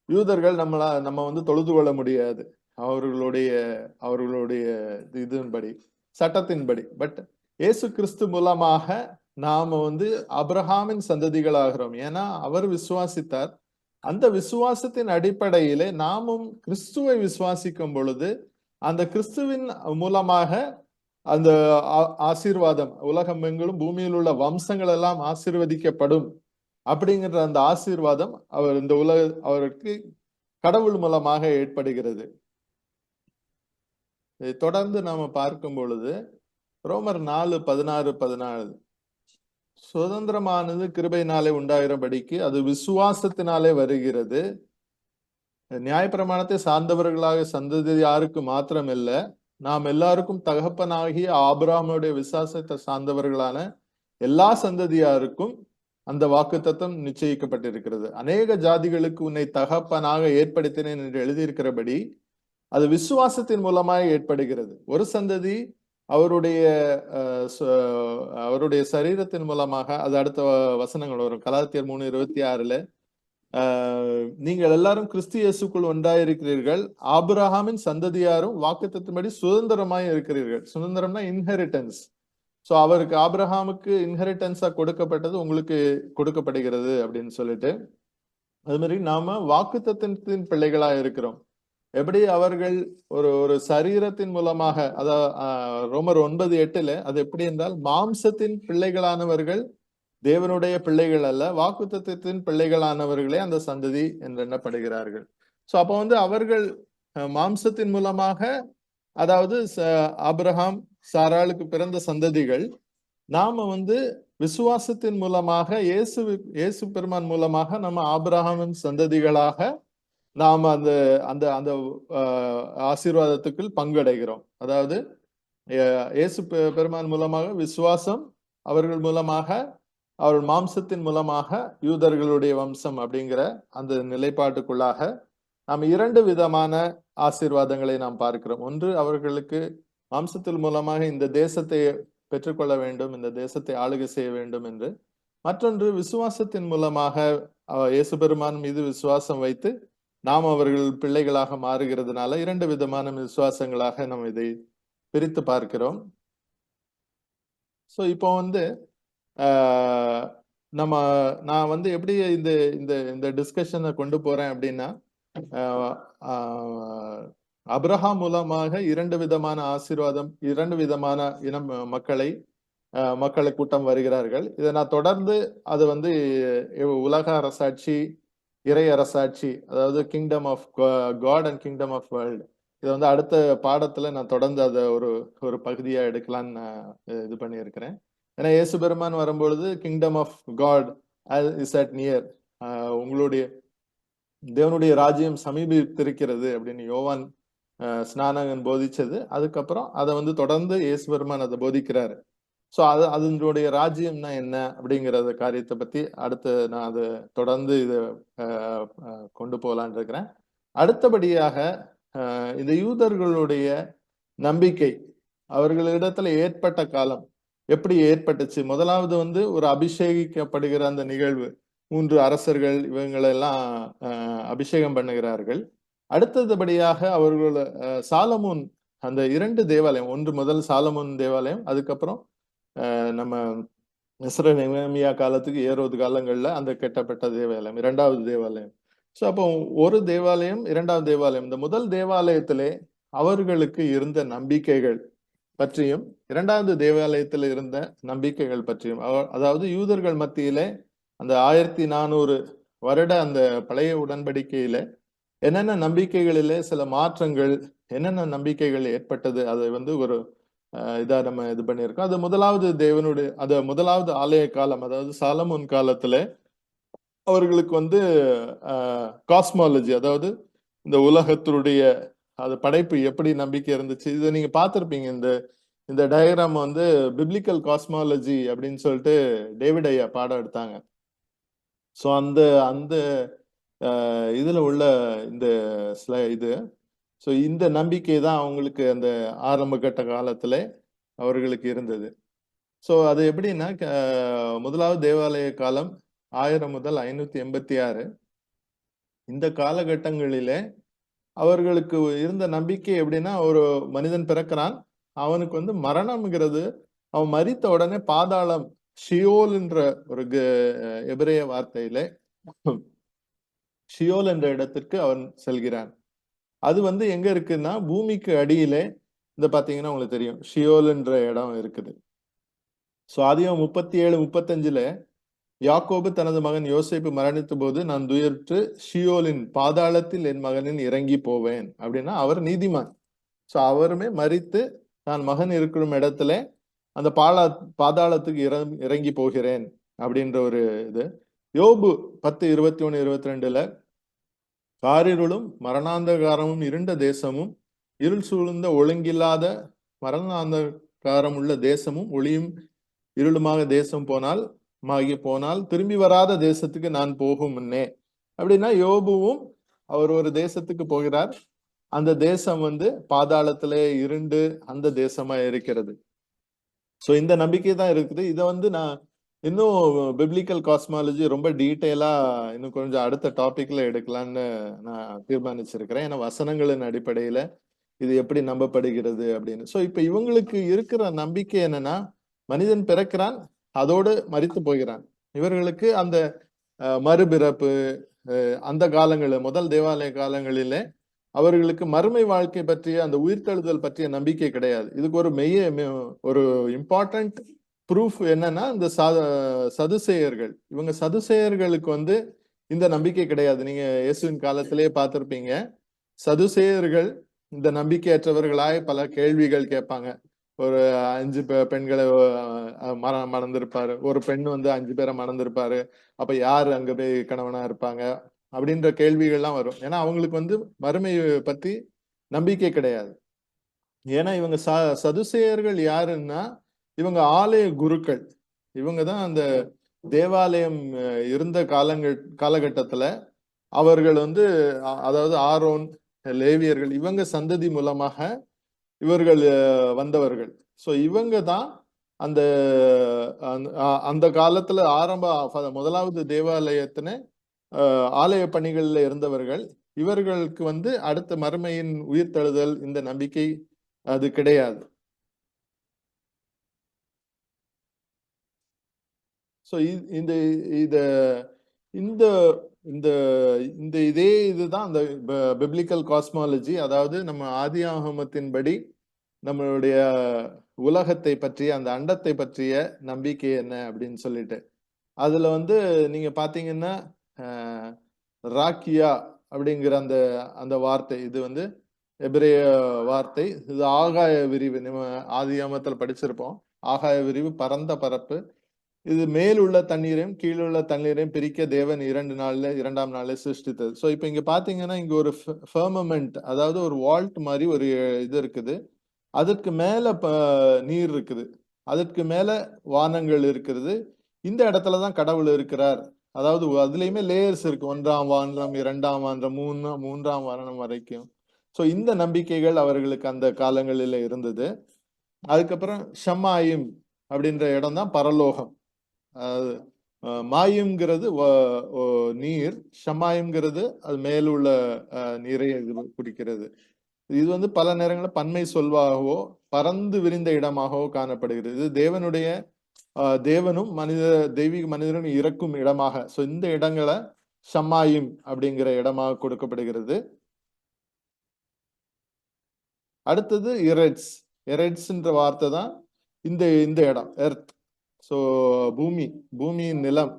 யூதர்கள் நம்ம வந்து தொழுது கொள்ள முடியாது அவர்களுடைய இதன்படி, சட்டத்தின்படி. பட் இயேசு கிறிஸ்து மூலமாக நாம வந்து அபிரகாமின் சந்ததிகள் ஆகிறோம். ஏன்னா அவர் விசுவாசித்தார். அந்த விசுவாசத்தின் அடிப்படையிலே நாமும் கிறிஸ்துவை விசுவாசிக்கும் பொழுது அந்த கிறிஸ்துவின் மூலமாக அந்த ஆசீர்வாதம், உலகம் எங்கிலும் பூமியில் உள்ள வம்சங்கள் எல்லாம் ஆசீர்வதிக்கப்படும் அப்படிங்கிற அந்த ஆசீர்வாதம் அவருக்கு கடவுள் மூலமாக ஏற்படுகிறது. தொடர்ந்து நாம பார்க்கும் பொழுது ரோமர் 4:16 சுதந்திரமானது கிருபையினாலே உண்டாகிறபடிக்கு அது விசுவாசத்தினாலே வருகிறது. நியாயப்பிரமாணத்தை சார்ந்தவர்களாக சந்ததி யாருக்கு மாத்திரமல்ல, நாம் எல்லாருக்கும் தகப்பனாகிய ஆபிரகாமுடைய விசுவாசத்தை சார்ந்தவர்களான எல்லா சந்ததியாருக்கும் அந்த வாக்குத்தத்தம் நிச்சயிக்கப்பட்டிருக்கிறது. அநேக ஜாதிகளுக்கு உன்னை தகப்பனாக ஏற்படுத்தினேன் என்று எழுதியிருக்கிறபடி அது விசுவாசத்தின் மூலமாக ஏற்படுகிறது. ஒரு சந்ததி அவருடைய சரீரத்தின் மூலமாக, அது அடுத்த வசனங்கள் வரும். கலாத்தியர் 3:26 நீங்கள் எல்லாரும் கிறிஸ்து இயேசுக்குள் ஒன்றாயிருக்கிறீர்கள், ஆபிரகாமின் சந்ததியாரும் வாக்குத்தத்தின்படி சுதந்திரமாய் இருக்கிறீர்கள். சுதந்திரம்னா இன்ஹெரிட்டன்ஸ். சோ அவருக்கு ஆபிரகாமுக்கு இன்ஹெரிட்டன்ஸா கொடுக்கப்பட்டது உங்களுக்கு கொடுக்கப்படுகிறது அப்படின்னு சொல்லிட்டு, அது மாதிரி நாம வாக்குத்தத்தின் பிள்ளைகளா இருக்கிறோம். எப்படி அவர்கள் ஒரு சரீரத்தின் மூலமாக, அதாவது ரோமர் 9:8 அது எப்படி என்றால், மாம்சத்தின் பிள்ளைகளானவர்கள் தேவனுடைய பிள்ளைகள் அல்ல, வாக்குத்தத்தத்தின் பிள்ளைகளானவர்களே அந்த சந்ததி என்று எண்ணப்படுகிறார்கள். சோ அப்ப வந்து அவர்கள் மாம்சத்தின் மூலமாக, அதாவது ஆபிரகாம் சாராளுக்கு பிறந்த சந்ததிகள். நாம வந்து விசுவாசத்தின் மூலமாக இயேசு பெருமான் மூலமாக நம்ம ஆபிரகாமின் சந்ததிகளாக நாம அந்த அந்த அந்த ஆசீர்வாதத்துக்குள் பங்கடைகிறோம். அதாவது இயேசு பெருமான் மூலமாக விசுவாசம், அவர்கள் மூலமாக அவர்கள் மாம்சத்தின் மூலமாக யூதர்களுடைய வம்சம் அப்படிங்கிற அந்த நிலைப்பாட்டுக்குள்ளாக நாம் 2 விதமான ஆசீர்வாதங்களை நாம் பார்க்கிறோம். ஒன்று, அவர்களுக்கு மாம்சத்தின் மூலமாக இந்த தேசத்தை பெற்றுக்கொள்ள வேண்டும், இந்த தேசத்தை ஆளுகை செய்ய வேண்டும் என்று. மற்றொன்று, விசுவாசத்தின் மூலமாக இயேசு பெருமான் மீது விசுவாசம் வைத்து நாம் அவர்கள் பிள்ளைகளாக மாறுகிறதுனால 2 விதமான விசுவாசங்களாக நாம் இதை பிரித்து பார்க்கிறோம். சோ இப்போ வந்து நம்ம நான் வந்து எப்படி இந்த இந்த இந்த டிஸ்கஷனை கொண்டு போறேன் அப்படின்னா, அஹ், அஹ், அப்ரஹாம் மூலமாக 2 விதமான ஆசீர்வாதம், 2 விதமான இனம் மக்களை கூட்டம் வருகிறார்கள். இதை நான் தொடர்ந்து அது வந்து உலக அரசாட்சி, இறை அரசாட்சி, அதாவது kingdom of God and kingdom of world, இதை வந்து அடுத்த பாடத்துல நான் தொடர்ந்து அதை ஒரு ஒரு பகுதியா எடுக்கலான்னு நான் இது பண்ணியிருக்கிறேன். ஏன்னா இயேசு பெருமான் வரும்பொழுது kingdom of God is at near, உங்களுடைய தேவனுடைய ராஜ்யம் சமீபித்திருக்கிறது அப்படின்னு யோவான் ஸ்நானகன் போதிச்சது. அதுக்கப்புறம் அதை வந்து தொடர்ந்து இயேசு பெருமான் அதை போதிக்கிறாரு. ஸோ அதனுடைய ராஜ்யம்னா என்ன அப்படிங்கிறத காரியத்தை பத்தி அடுத்து நான் அதை தொடர்ந்து இதை கொண்டு போகலான் இருக்கிறேன். அடுத்தபடியாக இந்த யூதர்களுடைய நம்பிக்கை அவர்களிடத்துல ஏற்பட்ட காலம் எப்படி ஏற்பட்டுச்சு? முதலாவது வந்து ஒரு அபிஷேகிக்கப்படுகிற அந்த நிகழ்வு, 3 அரசர்கள் இவங்களெல்லாம் அபிஷேகம் பண்ணுகிறார்கள். அடுத்தபடியாக அவர்கள் சாலமோன் அந்த 2 தேவாலயம், ஒன்று முதல் சாலமோன் தேவாலயம், அதுக்கப்புறம் நம்ம நெஹெமியா காலத்துக்கு ஏரோது காலங்கள்ல அந்த கட்டப்பட்ட தேவாலயம், 2வது தேவாலயம். ஸோ அப்போ ஒரு தேவாலயம், 2வது தேவாலயம். இந்த முதல் தேவாலயத்திலே அவர்களுக்கு இருந்த நம்பிக்கைகள் பற்றியும், 2வது தேவாலயத்தில் இருந்த நம்பிக்கைகள் பற்றியும், அதாவது யூதர்கள் மத்தியிலே அந்த 1400 வருட அந்த பழைய உடன்படிக்கையில என்னென்ன நம்பிக்கைகளிலே சில மாற்றங்கள், என்னென்ன நம்பிக்கைகள் ஏற்பட்டது, அதை வந்து ஒரு இதா நம்ம இது பண்ணியிருக்கோம். அது முதலாவது ஆலய காலம், அதாவது சாலமோன் காலத்துல அவர்களுக்கு வந்து காஸ்மாலஜி, அதாவது இந்த உலகத்தினுடைய அது படைப்பு எப்படி நம்பிக்கை இருந்துச்சு, இதை நீங்க பார்த்திருப்பீங்க. இந்த இந்த டயக்ராம் வந்து பிப்ளிக்கல் காஸ்மாலஜி அப்படின்னு சொல்லிட்டு டேவிட் ஐயா பாடம் எடுத்தாங்க. ஸோ அந்த அந்த இதுல உள்ள இந்த இது, ஸோ இந்த நம்பிக்கை தான் அவங்களுக்கு அந்த ஆரம்ப கட்ட காலத்துல அவர்களுக்கு இருந்தது. ஸோ அது எப்படின்னா, முதலாவது தேவாலய காலம் 1000 முதல் 586. இந்த காலகட்டங்களிலே அவர்களுக்கு இருந்த நம்பிக்கை எப்படின்னா, ஒரு மனிதன் பிறக்கிறான், அவனுக்கு வந்து மரணம்ங்கிறது, அவன் மரித்த உடனே பாதாளம், ஷியோல் என்ற ஒரு எபிரேய வார்த்தையில ஷியோல் என்ற இடத்திற்கு அவன் செல்கிறான். அது வந்து எங்க இருக்குன்னா, பூமிக்கு அடியிலே இந்த பாத்தீங்கன்னா உங்களுக்கு தெரியும், ஷியோல் என்ற இடம் இருக்குது. ஸோ ஆதியாகமம் 37:35 யாக்கோபு தனது மகன் யோசேப்பு மரணித்த போது, நான் துயருற்று ஷியோலின் பாதாளத்தில் என் மகனின் இறங்கி போவேன் அப்படின்னா, அவர் நீதிமான். ஸோ அவருமே மரித்து நான் மகன் இருக்கிற இடத்துல அந்த பாதாளத்துக்கு இறங்கி போகிறேன் அப்படின்ற ஒரு இது. யோபு 10:21-22 காரிருளும் மரணாந்தகாரமும் இருண்ட தேசமும், இருள் சூழ்ந்த ஒழுங்கில்லாத மரணாந்தகாரம் உள்ள தேசமும், ஒளியும் இருளுமாக தேசம் போனால் திரும்பி வராத தேசத்துக்கு நான் போகும் முன்னே அப்படின்னா, யோபுவும் அவர் ஒரு தேசத்துக்கு போகிறார். அந்த தேசம் வந்து பாதாளத்திலே இருண்டு அந்த தேசமா இருக்கிறது. ஸோ இந்த நம்பிக்கை தான் இருக்குது. இதை வந்து நான் இன்னும் பிப்ளிக்கல் காஸ்மாலஜி ரொம்ப டீட்டெயிலா இன்னும் கொஞ்சம் அடுத்த டாபிக்ல எடுக்கலான்னு நான் தீர்மானிச்சிருக்கிறேன். ஏன்னா வசனங்களின் அடிப்படையில இது எப்படி நம்பப்படுகிறது அப்படின்னு. ஸோ இப்ப இவங்களுக்கு இருக்கிற நம்பிக்கை என்னன்னா, மனிதன் பிறக்கிறான், அதோடு மரித்து போகிறான். இவர்களுக்கு அந்த மறுபிறப்பு, அந்த காலங்களில் முதல் தேவாலய காலங்களிலே அவர்களுக்கு மறுமை வாழ்க்கை பற்றிய அந்த உயிர்த்தெழுதல் பற்றிய நம்பிக்கை கிடையாது. இதுக்கு ஒரு இம்பார்ட்டன்ட் ப்ரூஃப் என்னன்னா, இந்த சதுசேயர்கள், இவங்க சதுசேயர்களுக்கு வந்து இந்த நம்பிக்கை கிடையாது. நீங்க இயேசுவின் காலத்திலேயே பார்த்திருப்பீங்க, சதுசேயர்கள் இந்த நம்பிக்கையற்றவர்களாய் பல கேள்விகள் கேட்பாங்க. ஒரு 5 பெண்களை மணந்திருப்பாரு, ஒரு பெண் வந்து 5 பேரை மணந்திருப்பாரு, அப்ப யாரு அங்க போய் கணவனா இருப்பாங்க அப்படின்ற கேள்விகள்லாம் வரும். ஏன்னா அவங்களுக்கு வந்து மறுமையை பத்தி நம்பிக்கை கிடையாது. ஏன்னா இவங்க சதுசேயர்கள் யாருன்னா, இவங்க ஆலய குருக்கள். இவங்க தான் அந்த தேவாலயம் இருந்த காலகட்டத்துல அவர்கள் வந்து, அதாவது ஆரோன், லேவியர்கள், இவங்க சந்ததி மூலமாக இவர்கள் வந்தவர்கள். ஸோ இவங்க தான் அந்த அந்த காலத்துல முதலாவது தேவாலயத்தின ஆலய பணிகள்ல இருந்தவர்கள். இவர்களுக்கு வந்து அடுத்த மறுமையின் உயிர்த்தெழுதல் இந்த நம்பிக்கை அது கிடையாது. ஸோ இந்த இத இந்த இந்த இந்த இதே இதுதான் அந்த பிப்ளிக்கல் காஸ்மாலஜி. அதாவது நம்ம ஆதி ஆகமத்தின்படி நம்மளுடைய உலகத்தை பற்றிய, அந்த அண்டத்தை பற்றிய நம்பிக்கை என்ன அப்படின்னு சொல்லிட்டு அதுல வந்து நீங்க பாத்தீங்கன்னா ராக்கியா அப்படிங்கிற அந்த அந்த வார்த்தை, இது வந்து எபிரேய வார்த்தை. இது ஆகாய விரிவு, நம்ம ஆதியாமத்துல படிச்சிருப்போம். ஆகாய விரிவு, பரந்த பரப்பு. இது மேலுள்ள தண்ணீரையும் கீழுள்ள தண்ணீரையும் பிரிக்க தேவன் 2 நாள்ல சிருஷ்டித்தது. ஸோ இப்போ இங்க பாத்தீங்கன்னா இங்க ஒரு ஃபர்மமெண்ட், அதாவது ஒரு வால்ட் மாதிரி ஒரு இது இருக்குது. அதற்கு மேல நீர் இருக்குது, அதற்கு மேல வானங்கள் இருக்கிறது. இந்த இடத்துலதான் கடவுள் இருக்கிறார். அதாவது அதுலயுமே லேயர்ஸ் இருக்கு, 1ஆம் வானம், 2ஆம் வானம், 3ஆம் வானம் வரைக்கும். ஸோ இந்த நம்பிக்கைகள் அவர்களுக்கு அந்த காலங்களில இருந்தது. அதுக்கப்புறம் ஷமாயிம் அப்படின்ற இடம் தான் பரலோகம். மாயுங்கிறது நீர், ஷமாயுங்கிறது அது மேலுள்ள நீரை குறிக்கிறது. இது வந்து பல நேரங்களில் பன்மை சொல்வாகவோ பறந்து விரிந்த இடமாகவோ காணப்படுகிறது. இது தேவனுடைய தேவனும் தெய்வீக மனிதனும் இறக்கும் இடமாக, ஸோ இந்த இடங்களை ஷமாயிம் அப்படிங்கிற இடமாக கொடுக்கப்படுகிறது. அடுத்தது எரெட்ஸ். எரெட்ஸ்ன்ற வார்த்தை தான் இந்த இந்த இடம், எர்த். ஸோ பூமியின் நிலம்,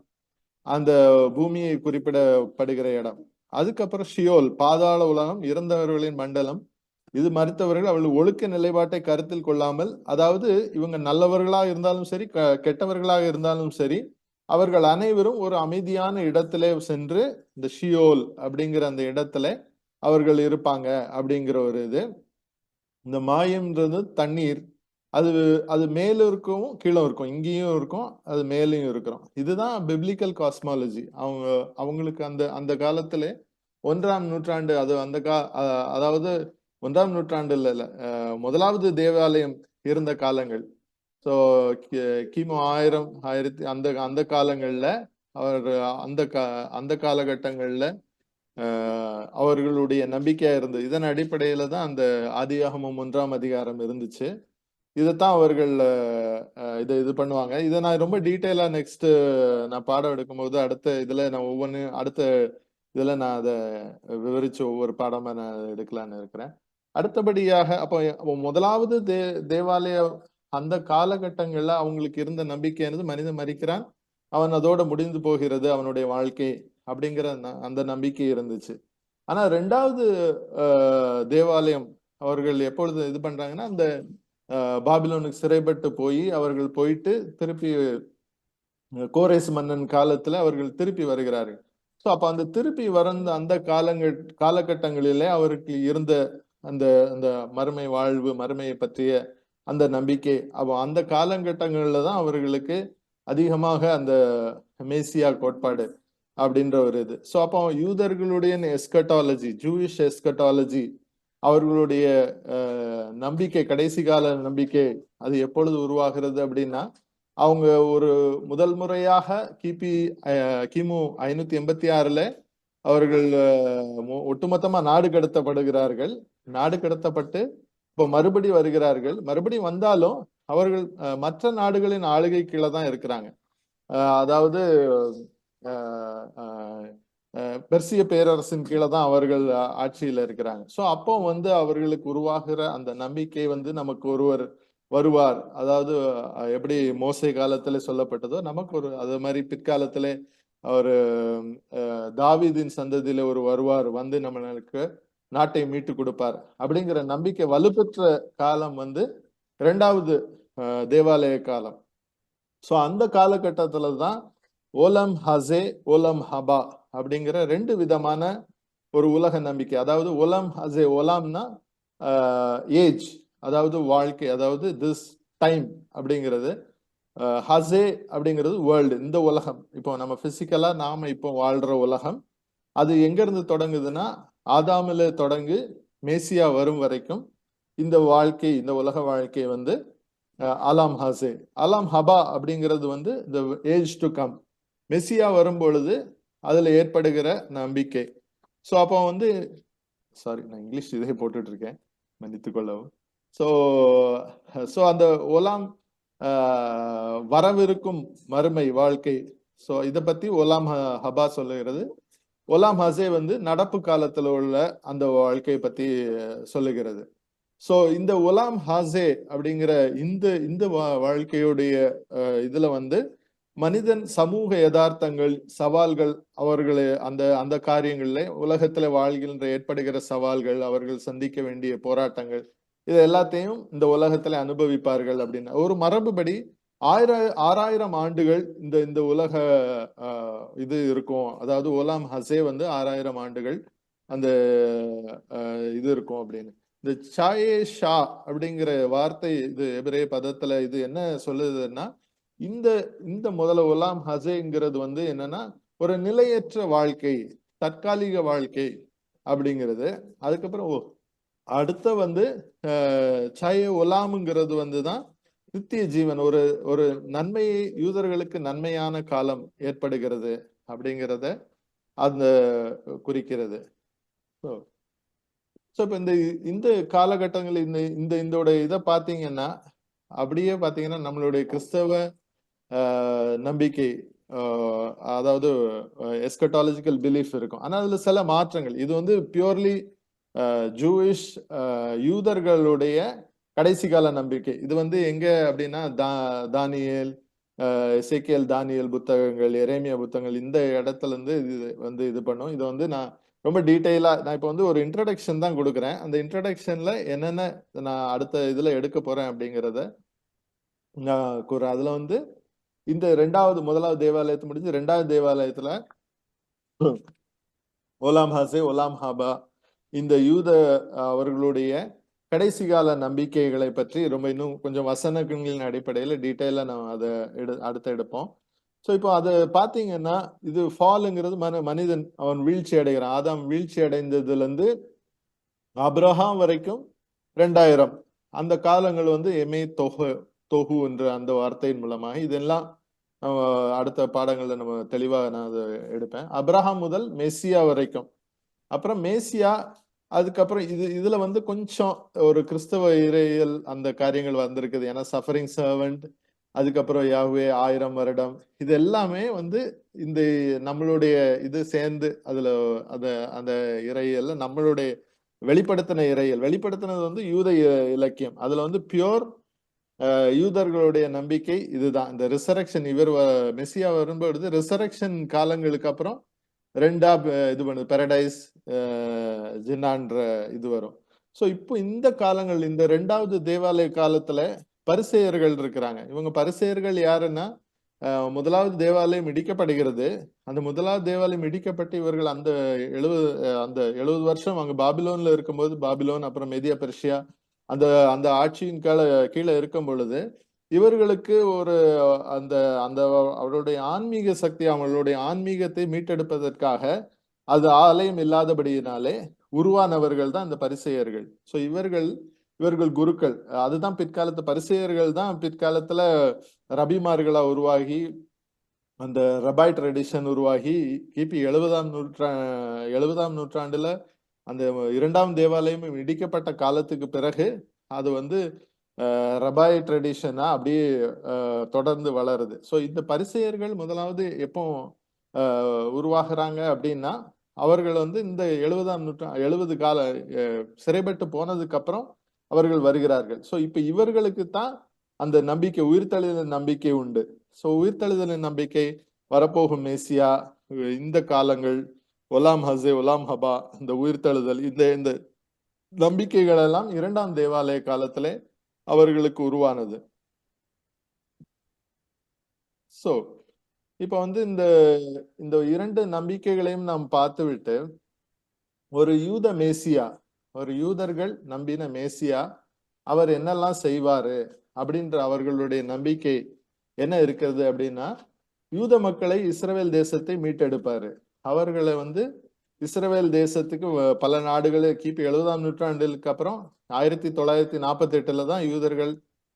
அந்த பூமியை குறிப்பிடப்படுகிற இடம். அதுக்கப்புறம் ஷியோல், பாதாள உலகம், இறந்தவர்களின் மண்டலம். இது மறுத்தவர்கள் அவள் ஒழுக்க நிலைப்பாட்டை கருத்தில் கொள்ளாமல், அதாவது இவங்க நல்லவர்களாக இருந்தாலும் சரி, கெட்டவர்களாக இருந்தாலும் சரி, அவர்கள் அனைவரும் ஒரு அமைதியான இடத்திலே சென்று இந்த ஷியோல் அப்படிங்கிற அந்த இடத்துல அவர்கள் இருப்பாங்க அப்படிங்கிற ஒரு இது. இந்த மாயம்ன்றது தண்ணீர், அது அது மேல இருக்கும் கீழே இருக்கும், இங்கேயும் இருக்கும் அது மேலேயும் இருக்கிறோம். இதுதான் பிப்ளிக்கல் காஸ்மாலஜி. அவங்களுக்கு அந்த அந்த காலத்துல 1ஆம் நூற்றாண்டு, அது அந்த அதாவது 1ஆம் நூற்றாண்டு இல்ல, முதலாவது தேவாலயம் இருந்த காலங்கள். ஸோ கிமு 1000 அந்த அந்த காலங்கள்ல அவர் அந்த காலகட்டங்கள்ல அவர்களுடைய நம்பிக்கையா இருந்தது. இதன் அடிப்படையில தான் அந்த ஆதியாகமம் 1ஆம் அதிகாரம் இருந்துச்சு. இதைத்தான் அவர்கள் இது பண்ணுவாங்க. இதை நான் ரொம்ப டீட்டெயிலா நெக்ஸ்ட் நான் பாடம் எடுக்கும்போது அடுத்த இதுல நான் அடுத்த இதுல நான் அதை விவரிச்சு ஒவ்வொரு பாடமா நான் எடுக்கலான்னு இருக்கிறேன். அடுத்தபடியாக அப்போ முதலாவது தேவாலய அந்த காலகட்டங்கள்ல அவங்களுக்கு இருந்த நம்பிக்கையானது மனிதன் மரிக்கிறான், அவன் அதோட முடிந்து போகிறது அவனுடைய வாழ்க்கை அப்படிங்கிற அந்த நம்பிக்கை இருந்துச்சு. ஆனா 2வது தேவாலயம் அவர்கள் எப்பொழுது இது பண்றாங்கன்னா, அந்த பாபிலோனுக்கு சிறைப்பட்டு போய் அவர்கள் போயிட்டு திருப்பி கோரேஸ் மன்னன் காலத்துல அவர்கள் திருப்பி வருகிறார்கள். ஸோ அப்ப அந்த திருப்பி வந்த அந்த காலகட்டங்களிலே அவருக்கு இருந்த அந்த அந்த மறுமை வாழ்வு, மறுமையை பற்றிய அந்த நம்பிக்கை, அந்த காலகட்டங்கள்ல தான் அவர்களுக்கு அதிகமாக அந்த மேசியா கோட்பாடு அப்படின்ற ஒரு இது. ஸோ அப்போ யூதர்களுடைய எஸ்கட்டாலஜி, ஜூயிஷ் எஸ்கட்டாலஜி, அவர்களுடைய நம்பிக்கை, கடைசி கால நம்பிக்கை, அது எப்பொழுது உருவாகிறது அப்படின்னா, அவங்க ஒரு முதல் முறையாக கிமு 586ல அவர்கள் ஒட்டுமொத்தமா நாடு கடத்தப்படுகிறார்கள். நாடு கடத்தப்பட்டு இப்போ மறுபடி வருகிறார்கள். மறுபடி வந்தாலும் அவர்கள் மற்ற நாடுகளின் ஆளுகை கீழே தான் இருக்கிறாங்க. அதாவது பெர்சிய பேரரசின் கீழே தான் அவர்கள் ஆட்சியில இருக்கிறாங்க. ஸோ அப்போ வந்து அவர்களுக்கு உருவாகிற அந்த நம்பிக்கை வந்து நமக்கு ஒருவர் வருவார், அதாவது எப்படி மோசே காலத்துல சொல்லப்பட்டதோ நமக்கு ஒரு அது மாதிரி பிற்காலத்துல ஒரு தாவீதின் சந்ததியில ஒரு வருவார், வந்து நம்மளுக்கு நாட்டை மீட்டு கொடுப்பார் அப்படிங்கிற நம்பிக்கை வலுப்பெற்ற காலம் வந்து 2வது தேவாலய காலம். ஸோ அந்த காலகட்டத்துல தான் ஓலம் ஹசே, ஓலம் ஹபா அப்படிங்கிற 2 விதமான ஒரு உலக நம்பிக்கை. அதாவது ஓலம் ஹசே, ஓலாம்னா ஏஜ், அதாவது வாழ்க்கை, அதாவது திஸ் டைம் அப்படிங்கிறது. ஹசே அப்படிங்கிறது வேர்ல்டு, இந்த உலகம், இப்போ நம்ம பிசிக்கலா நாம இப்போ வாழ்ற உலகம். அது எங்க இருந்து தொடங்குதுன்னா, ஆதாமில தொடங்கு மேசியா வரும் வரைக்கும் இந்த வாழ்க்கை, இந்த உலக வாழ்க்கை வந்து அலாம் ஹசே. அலாம் ஹபா அப்படிங்கிறது வந்து the age to come, Messiah வரும் பொழுது அதுல ஏற்படுகிற நம்பிக்கை. ஸோ அப்போ வந்து சாரி, நான் இங்கிலீஷ் இதே போட்டுட்டு இருக்கேன், மன்னித்து கொள்ளவும். ஸோ அந்த ஓலாம் வரவிருக்கும் மறுமை வாழ்க்கை. சோ இத பத்தி ஒலாம் ஹபா சொல்லுகிறது. ஒலாம் ஹசே வந்து நடப்பு காலத்துல உள்ள அந்த வாழ்க்கையை பத்தி சொல்லுகிறது. சோ இந்த ஒலாம் ஹாசே அப்படிங்கிற இந்த இந்த வாழ்க்கையுடைய இதுல வந்து மனிதன் சமூக யதார்த்தங்கள், சவால்கள், அவர்களை அந்த அந்த காரியங்கள்ல உலகத்துல வாழ்கின்ற ஏற்படுகிற சவால்கள், அவர்கள் சந்திக்க வேண்டிய போராட்டங்கள், இது எல்லாத்தையும் இந்த உலகத்துல அனுபவிப்பார்கள் அப்படின்னு ஒரு மரபுபடி 6000 ஆண்டுகள் இந்த இந்த உலக இது இருக்கும். அதாவது ஒலாம் ஹசே வந்து 6000 ஆண்டுகள் அந்த இது இருக்கும் அப்படின்னு. இந்த சாயே ஷா அப்படிங்கிற வார்த்தை இது எபிரேய பதத்துல இது என்ன சொல்லுதுன்னா, இந்த இந்த முதல்ல ஒலாம் ஹசேங்கிறது வந்து என்னன்னா ஒரு நிலையற்ற வாழ்க்கை, தற்காலிக வாழ்க்கை அப்படிங்கிறது. அதுக்கப்புறம் அடுத்த வந்து சாயே ஒலாம்ங்கிறது வந்துதான் நித்திய ஜீவன், ஒரு ஒரு நன்மையை யூதர்களுக்கு நன்மையான காலம் ஏற்படுகிறது அப்படிங்கிறத அந்த குறிக்கிறது. ஸோ இப்போ இந்த இந்த காலகட்டங்கள் இந்த இந்த இதோட இதை பார்த்தீங்கன்னா அப்படியே பார்த்தீங்கன்னா நம்மளுடைய கிறிஸ்தவ நம்பிக்கை, அதாவது எஸ்கட்டாலஜிக்கல் பிலீஃப் இருக்கும். ஆனால் அதுல சில மாற்றங்கள். இது வந்து பியூர்லி ஜூயிஷ் யூதர்களுடைய கடைசி கால நம்பிக்கை. இது வந்து எங்க அப்படின்னா தானியேல், எசேக்கியேல், தானியேல் புத்தகங்கள், எரேமியா புத்தகங்கள், இந்த இடத்துல இருந்து இது வந்து இது பண்ணும். இது வந்து நான் ரொம்ப டீட்டெயிலா நான் இப்போ வந்து ஒரு இன்ட்ரடக்ஷன் தான் கொடுக்குறேன். அந்த இன்ட்ரடக்ஷன்ல என்னென்ன நான் அடுத்த இதுல எடுக்க போறேன் அப்படிங்கிறத நான் கூறுறேன். அதுல வந்து இந்த முதலாவது தேவாலயத்தை முடிஞ்சு ரெண்டாவது தேவாலயத்துல ஓலாம் ஹசே, ஒலாம் ஹாபா, இந்த யூத அவர்களுடைய கடைசி கால நம்பிக்கைகளை பற்றி ரொம்ப இன்னும் கொஞ்சம் வசனங்களின் அடிப்படையில் டீட்டெயிலா நம்ம அதை அடுத்து எடுப்போம். ஸோ இப்போ அதை பார்த்தீங்கன்னா இது ஃபாலுங்கிறது மனிதன் அவன் வீழ்ச்சி அடைகிறான். ஆதாம் வீழ்ச்சி அடைந்ததுல இருந்து அப்ரஹாம் வரைக்கும் 2000 அந்த காலங்கள் வந்து எமே தொகு என்ற அந்த வார்த்தையின் மூலமாக இதெல்லாம் அடுத்த பாடங்கள்ல நம்ம தெளிவாக நான் அதை எடுப்பேன். அப்ரஹாம் முதல் மெஸ்ஸியா வரைக்கும். அப்புறம் மேசியா, அதுக்கப்புறம் இதுல வந்து கொஞ்சம் ஒரு கிறிஸ்தவ இறையியல் அந்த காரியங்கள் வந்திருக்குது. ஏன்னா சஃபரிங் சர்வெண்ட், அதுக்கப்புறம் யாஹ்வே 1000 வருடம், இது எல்லாமே வந்து இந்த நம்மளுடைய இது சேர்ந்து அதுல அந்த இறையியல்ல நம்மளுடைய வெளிப்படுத்தின இறையியல் வெளிப்படுத்தினது வந்து யூத இலக்கியம். அதுல வந்து பியோர் யூதர்களுடைய நம்பிக்கை இதுதான். இந்த ரிசரக்ஷன், மெஸ்ஸியா வரும்பொழுது ரிசரக்ஷன் காலங்களுக்கு அப்புறம் ரெண்டா இது பண்ணுது, பாரடைஸ் ஜின்னான்ற இது வரும். ஸோ இப்போ இந்த காலங்கள், இந்த ரெண்டாவது தேவாலய காலத்துல பரிசேயர்கள் இருக்கிறாங்க. இவங்க பரிசேயர்கள் யாருன்னா, முதலாவது தேவாலயம் இடிக்கப்படுகிறது. அந்த முதலாவது தேவாலயம் இடிக்கப்பட்டு இவர்கள் அந்த 70 வருஷம் அங்க பாபிலோன்ல இருக்கும்போது, பாபிலோன் அப்புறம் மெதியா பெர்ஷியா அந்த அந்த ஆட்சியின் கீழே இருக்கும் பொழுது இவர்களுக்கு ஒரு அந்த அந்த அவருடைய ஆன்மீக சக்தி, அவங்களுடைய ஆன்மீகத்தை மீட்டெடுப்பதற்காக அது ஆலயம் இல்லாதபடியினாலே உருவானவர்கள் தான் இந்த பரிசேயர்கள். ஸோ இவர்கள் குருக்கள். அதுதான் பிற்காலத்து பரிசேயர்கள் தான் பிற்காலத்துல ரபிமார்களா உருவாகி அந்த ரபாய் ட்ரெடிஷன் உருவாகி கிபி 70ஆம் நூற்றாண்டுல அந்த 2ஆம் தேவாலயம் இடிக்கப்பட்ட காலத்துக்கு பிறகு அது வந்து ரபாய் ட்ரெடிஷனா அப்படியே தொடர்ந்து வளருது. ஸோ இந்த பரிசேயர்கள் முதலாவது எப்போ உருவாகிறாங்க அப்படின்னா, அவர்கள் வந்து இந்த 70 கால சிறைப்பட்டு போனதுக்கு அப்புறம் அவர்கள் வருகிறார்கள். ஸோ இப்ப இவர்களுக்கு தான் அந்த நம்பிக்கை, உயிர்த்தெழுதல் நம்பிக்கை உண்டு. ஸோ உயிர்த்தெழுதலின் நம்பிக்கை, வரப்போகும் மேசியா, இந்த காலங்கள், ஒலாம் ஹசே, ஒலாம் ஹபா, இந்த உயிர்த்தெழுதல், இந்த நம்பிக்கைகள் எல்லாம் 2ஆம் தேவாலய காலத்திலே அவர்களுக்கு உருவானது. சோ இப்ப வந்து இந்த இந்த 2 நம்பிக்கைகளையும் நாம் பார்த்துவிட்டு, ஒரு யூத மேசியா, ஒரு யூதர்கள் நம்பின மேசியா அவர் என்னெல்லாம் செய்வாரு அப்படின்ற அவர்களுடைய நம்பிக்கை என்ன இருக்கிறது அப்படின்னா, யூத மக்களை, இஸ்ரவேல் தேசத்தை மீட்டெடுப்பாரு. அவர்களை வந்து இஸ்ரவேல் தேசத்துக்கு பல நாடுகள் கிபி 70ஆம் நூற்றாண்டுக்கு அப்புறம் 1948 தான் யூதர்கள்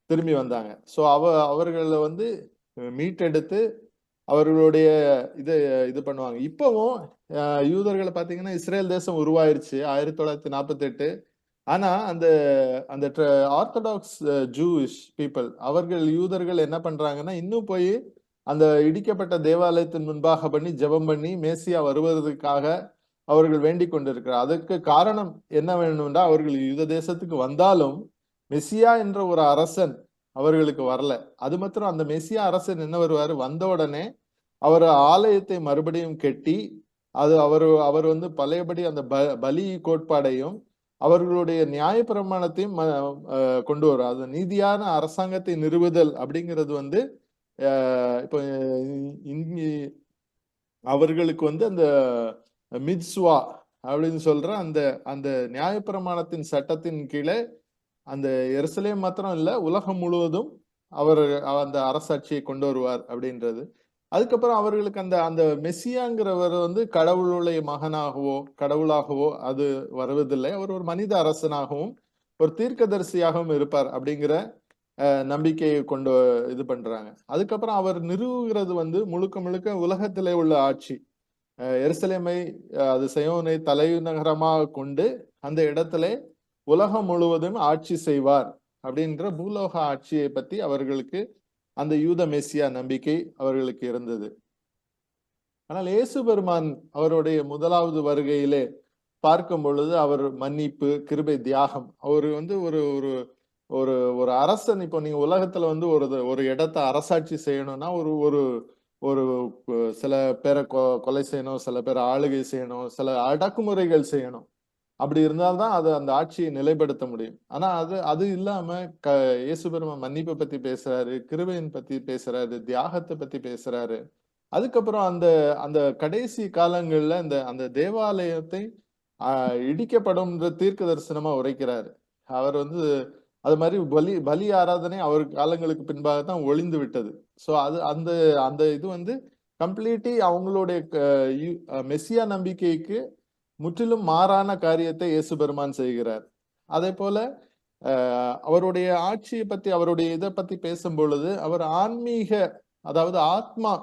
திரும்பி வந்தாங்க. ஸோ அவர்களை வந்து மீட்டெடுத்து அவர்களுடைய இது பண்ணுவாங்க. இப்பவும் யூதர்களை பார்த்தீங்கன்னா இஸ்ரேல் தேசம் உருவாயிருச்சு 1948. ஆனா அந்த அந்த ஆர்த்தடாக்ஸ் ஜூயிஷ் பீப்புள், அவர்கள் யூதர்கள் என்ன பண்றாங்கன்னா, இன்னும் போய் அந்த இடிக்கப்பட்ட தேவாலயத்தின் முன்பாக பண்ணி ஜெபம் பண்ணி மேசியா வருவதற்காக அவர்கள் வேண்டிக் கொண்டிருக்கிறார். அதற்கு காரணம் என்ன வேணும்னா, அவர்கள் யூத தேசத்துக்கு வந்தாலும் மெசியா என்ற ஒரு அரசன் அவர்களுக்கு வரல. அது மாத்திரம் அந்த மெசியா அரசன் என்ன வருவாரு, வந்த உடனே அவர் ஆலயத்தை மறுபடியும் கெட்டி, அது அவர் அவர் வந்து பழையபடி அந்த பலி கோட்பாடையும் அவர்களுடைய நியாயப்பிரமாணத்தையும் கொண்டு வரும். அது நீதியான அரசாங்கத்தை நிறுவுதல் அப்படிங்கிறது வந்து இப்போ அவர்களுக்கு வந்து அந்த மித்ஸ்வா அப்படின்னு சொல்ற அந்த அந்த நியாயப்பிரமாணத்தின் சட்டத்தின் கீழே அந்த எருசலேம் மாத்திரம் இல்ல, உலகம் முழுவதும் அவர் அந்த அரசாட்சியை கொண்டு வருவார் அப்படின்றது. அதுக்கப்புறம் அவர்களுக்கு அந்த அந்த மெஸ்ஸியாங்கிறவர் வந்து கடவுளுடைய மகனாகவோ கடவுளாகவோ அது வருவதில்லை. அவர் ஒரு மனித அரசனாகவும் ஒரு தீர்க்கதரிசியாகவும் இருப்பார் அப்படிங்கிற நம்பிக்கையை கொண்டு இது பண்றாங்க. அதுக்கப்புறம் அவர் நிறுவுகிறது வந்து முழுக்க முழுக்க உலகத்திலே உள்ள ஆட்சி. எருசலேமை அது சயோனை தலைநகரமாக கொண்டு அந்த இடத்துல உலகம் முழுவதும் ஆட்சி செய்வார் அப்படின்ற பூலோக ஆட்சியை பத்தி அவர்களுக்கு அந்த யூத மெஸ்ஸியா நம்பிக்கை அவர்களுக்கு இருந்தது. ஆனால் இயேசு பெருமான் அவருடைய முதலாவது வருகையிலே பார்க்கும் பொழுது அவர் மன்னிப்பு, கிருபை, தியாகம், அவர் வந்து ஒரு ஒரு ஒரு ஒரு அரசன். இப்போ நீங்க உலகத்துல வந்து ஒரு இடத்தை அரசாட்சி செய்யணும்னா ஒரு ஒரு ஒரு சில பேரை கொலை செய்யணும், சில பேரை ஆளுகை செய்யணும், சில அடக்குமுறைகள் செய்யணும். அப்படி இருந்தால்தான் அது அந்த ஆட்சியை நிலைப்படுத்த முடியும். ஆனா அது அது இல்லாம இயேசு பெருமான் மன்னிப்பை பத்தி பேசுறாரு, கிருபையின் பத்தி பேசுறாரு, தியாகத்தை பத்தி பேசுறாரு. அதுக்கப்புறம் அந்த அந்த கடைசி காலங்கள்ல அந்த அந்த தேவாலயத்தை இடிக்கப்படும் தீர்க்க தரிசனமா உரைக்கிறாரு. அவர் வந்து அது மாதிரி பலி பலி ஆராதனை அவர் காலங்களுக்கு பின்பாக தான் ஒளிந்து விட்டது. சோ அது அந்த அந்த இது வந்து கம்ப்ளீட்லி அவங்களுடைய மெஸ்ஸியா நம்பிக்கைக்கு முற்றிலும் மாறான காரியத்தை இயேசு பெருமான் செய்கிறார். அதே போல அவருடைய ஆட்சியை பத்தி அவருடைய இதை பத்தி பேசும் பொழுது அவர் ஆன்மீக, அதாவது ஆத்மா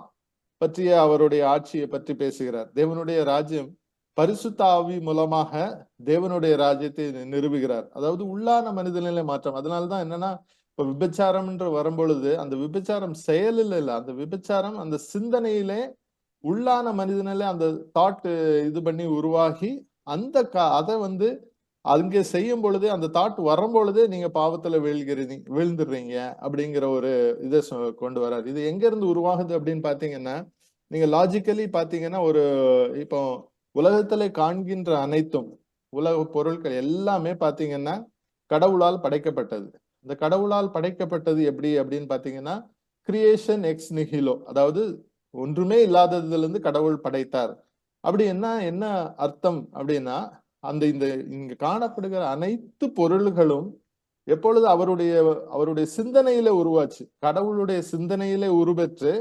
பற்றிய அவருடைய ஆட்சியை பற்றி பேசுகிறார். தேவனுடைய ராஜ்யம் பரிசுத்த ஆவி மூலமாக தேவனுடைய ராஜ்யத்தை நிறுவுகிறார். அதாவது உள்ளான மனிதநிலை மாற்றம். அதனாலதான் என்னன்னா, இப்ப விபச்சாரம் என்று வரும்பொழுது அந்த விபச்சாரம் செயலில் இல்ல, அந்த விபச்சாரம் அந்த சிந்தனையிலே உள்ளான மனிதனில அந்த தாட் இது பண்ணி உருவாகி அந்த அதை வந்து அங்கே செய்யும் பொழுது அந்த தாட் வரும் பொழுதே நீங்க பாவத்துல வீழ்ந்துடுறீங்க அப்படிங்கிற ஒரு இதை கொண்டு வர்றாரு. இது எங்க இருந்து உருவாகுது அப்படின்னு பாத்தீங்கன்னா, நீங்க லாஜிக்கலி பாத்தீங்கன்னா ஒரு இப்போ உலகத்துல காண்கின்ற அனைத்தும் உலக பொருட்கள் எல்லாமே பாத்தீங்கன்னா கடவுளால் படைக்கப்பட்டது. இந்த கடவுளால் படைக்கப்பட்டது எப்படி அப்படின்னு பாத்தீங்கன்னா, கிரியேஷன் எக்ஸ் நிஹிலோ, அதாவது ஒன்றுமே இல்லாததுல இருந்து கடவுள் படைத்தார். அப்படி என்ன அர்த்தம் அப்படின்னா, அந்த இந்த இங்க காணப்படுகிற அனைத்து பொருள்களும் எப்பொழுது அவருடைய அவருடைய சிந்தனையில உருவாச்சு, கடவுளுடைய சிந்தனையிலே உருவெற்று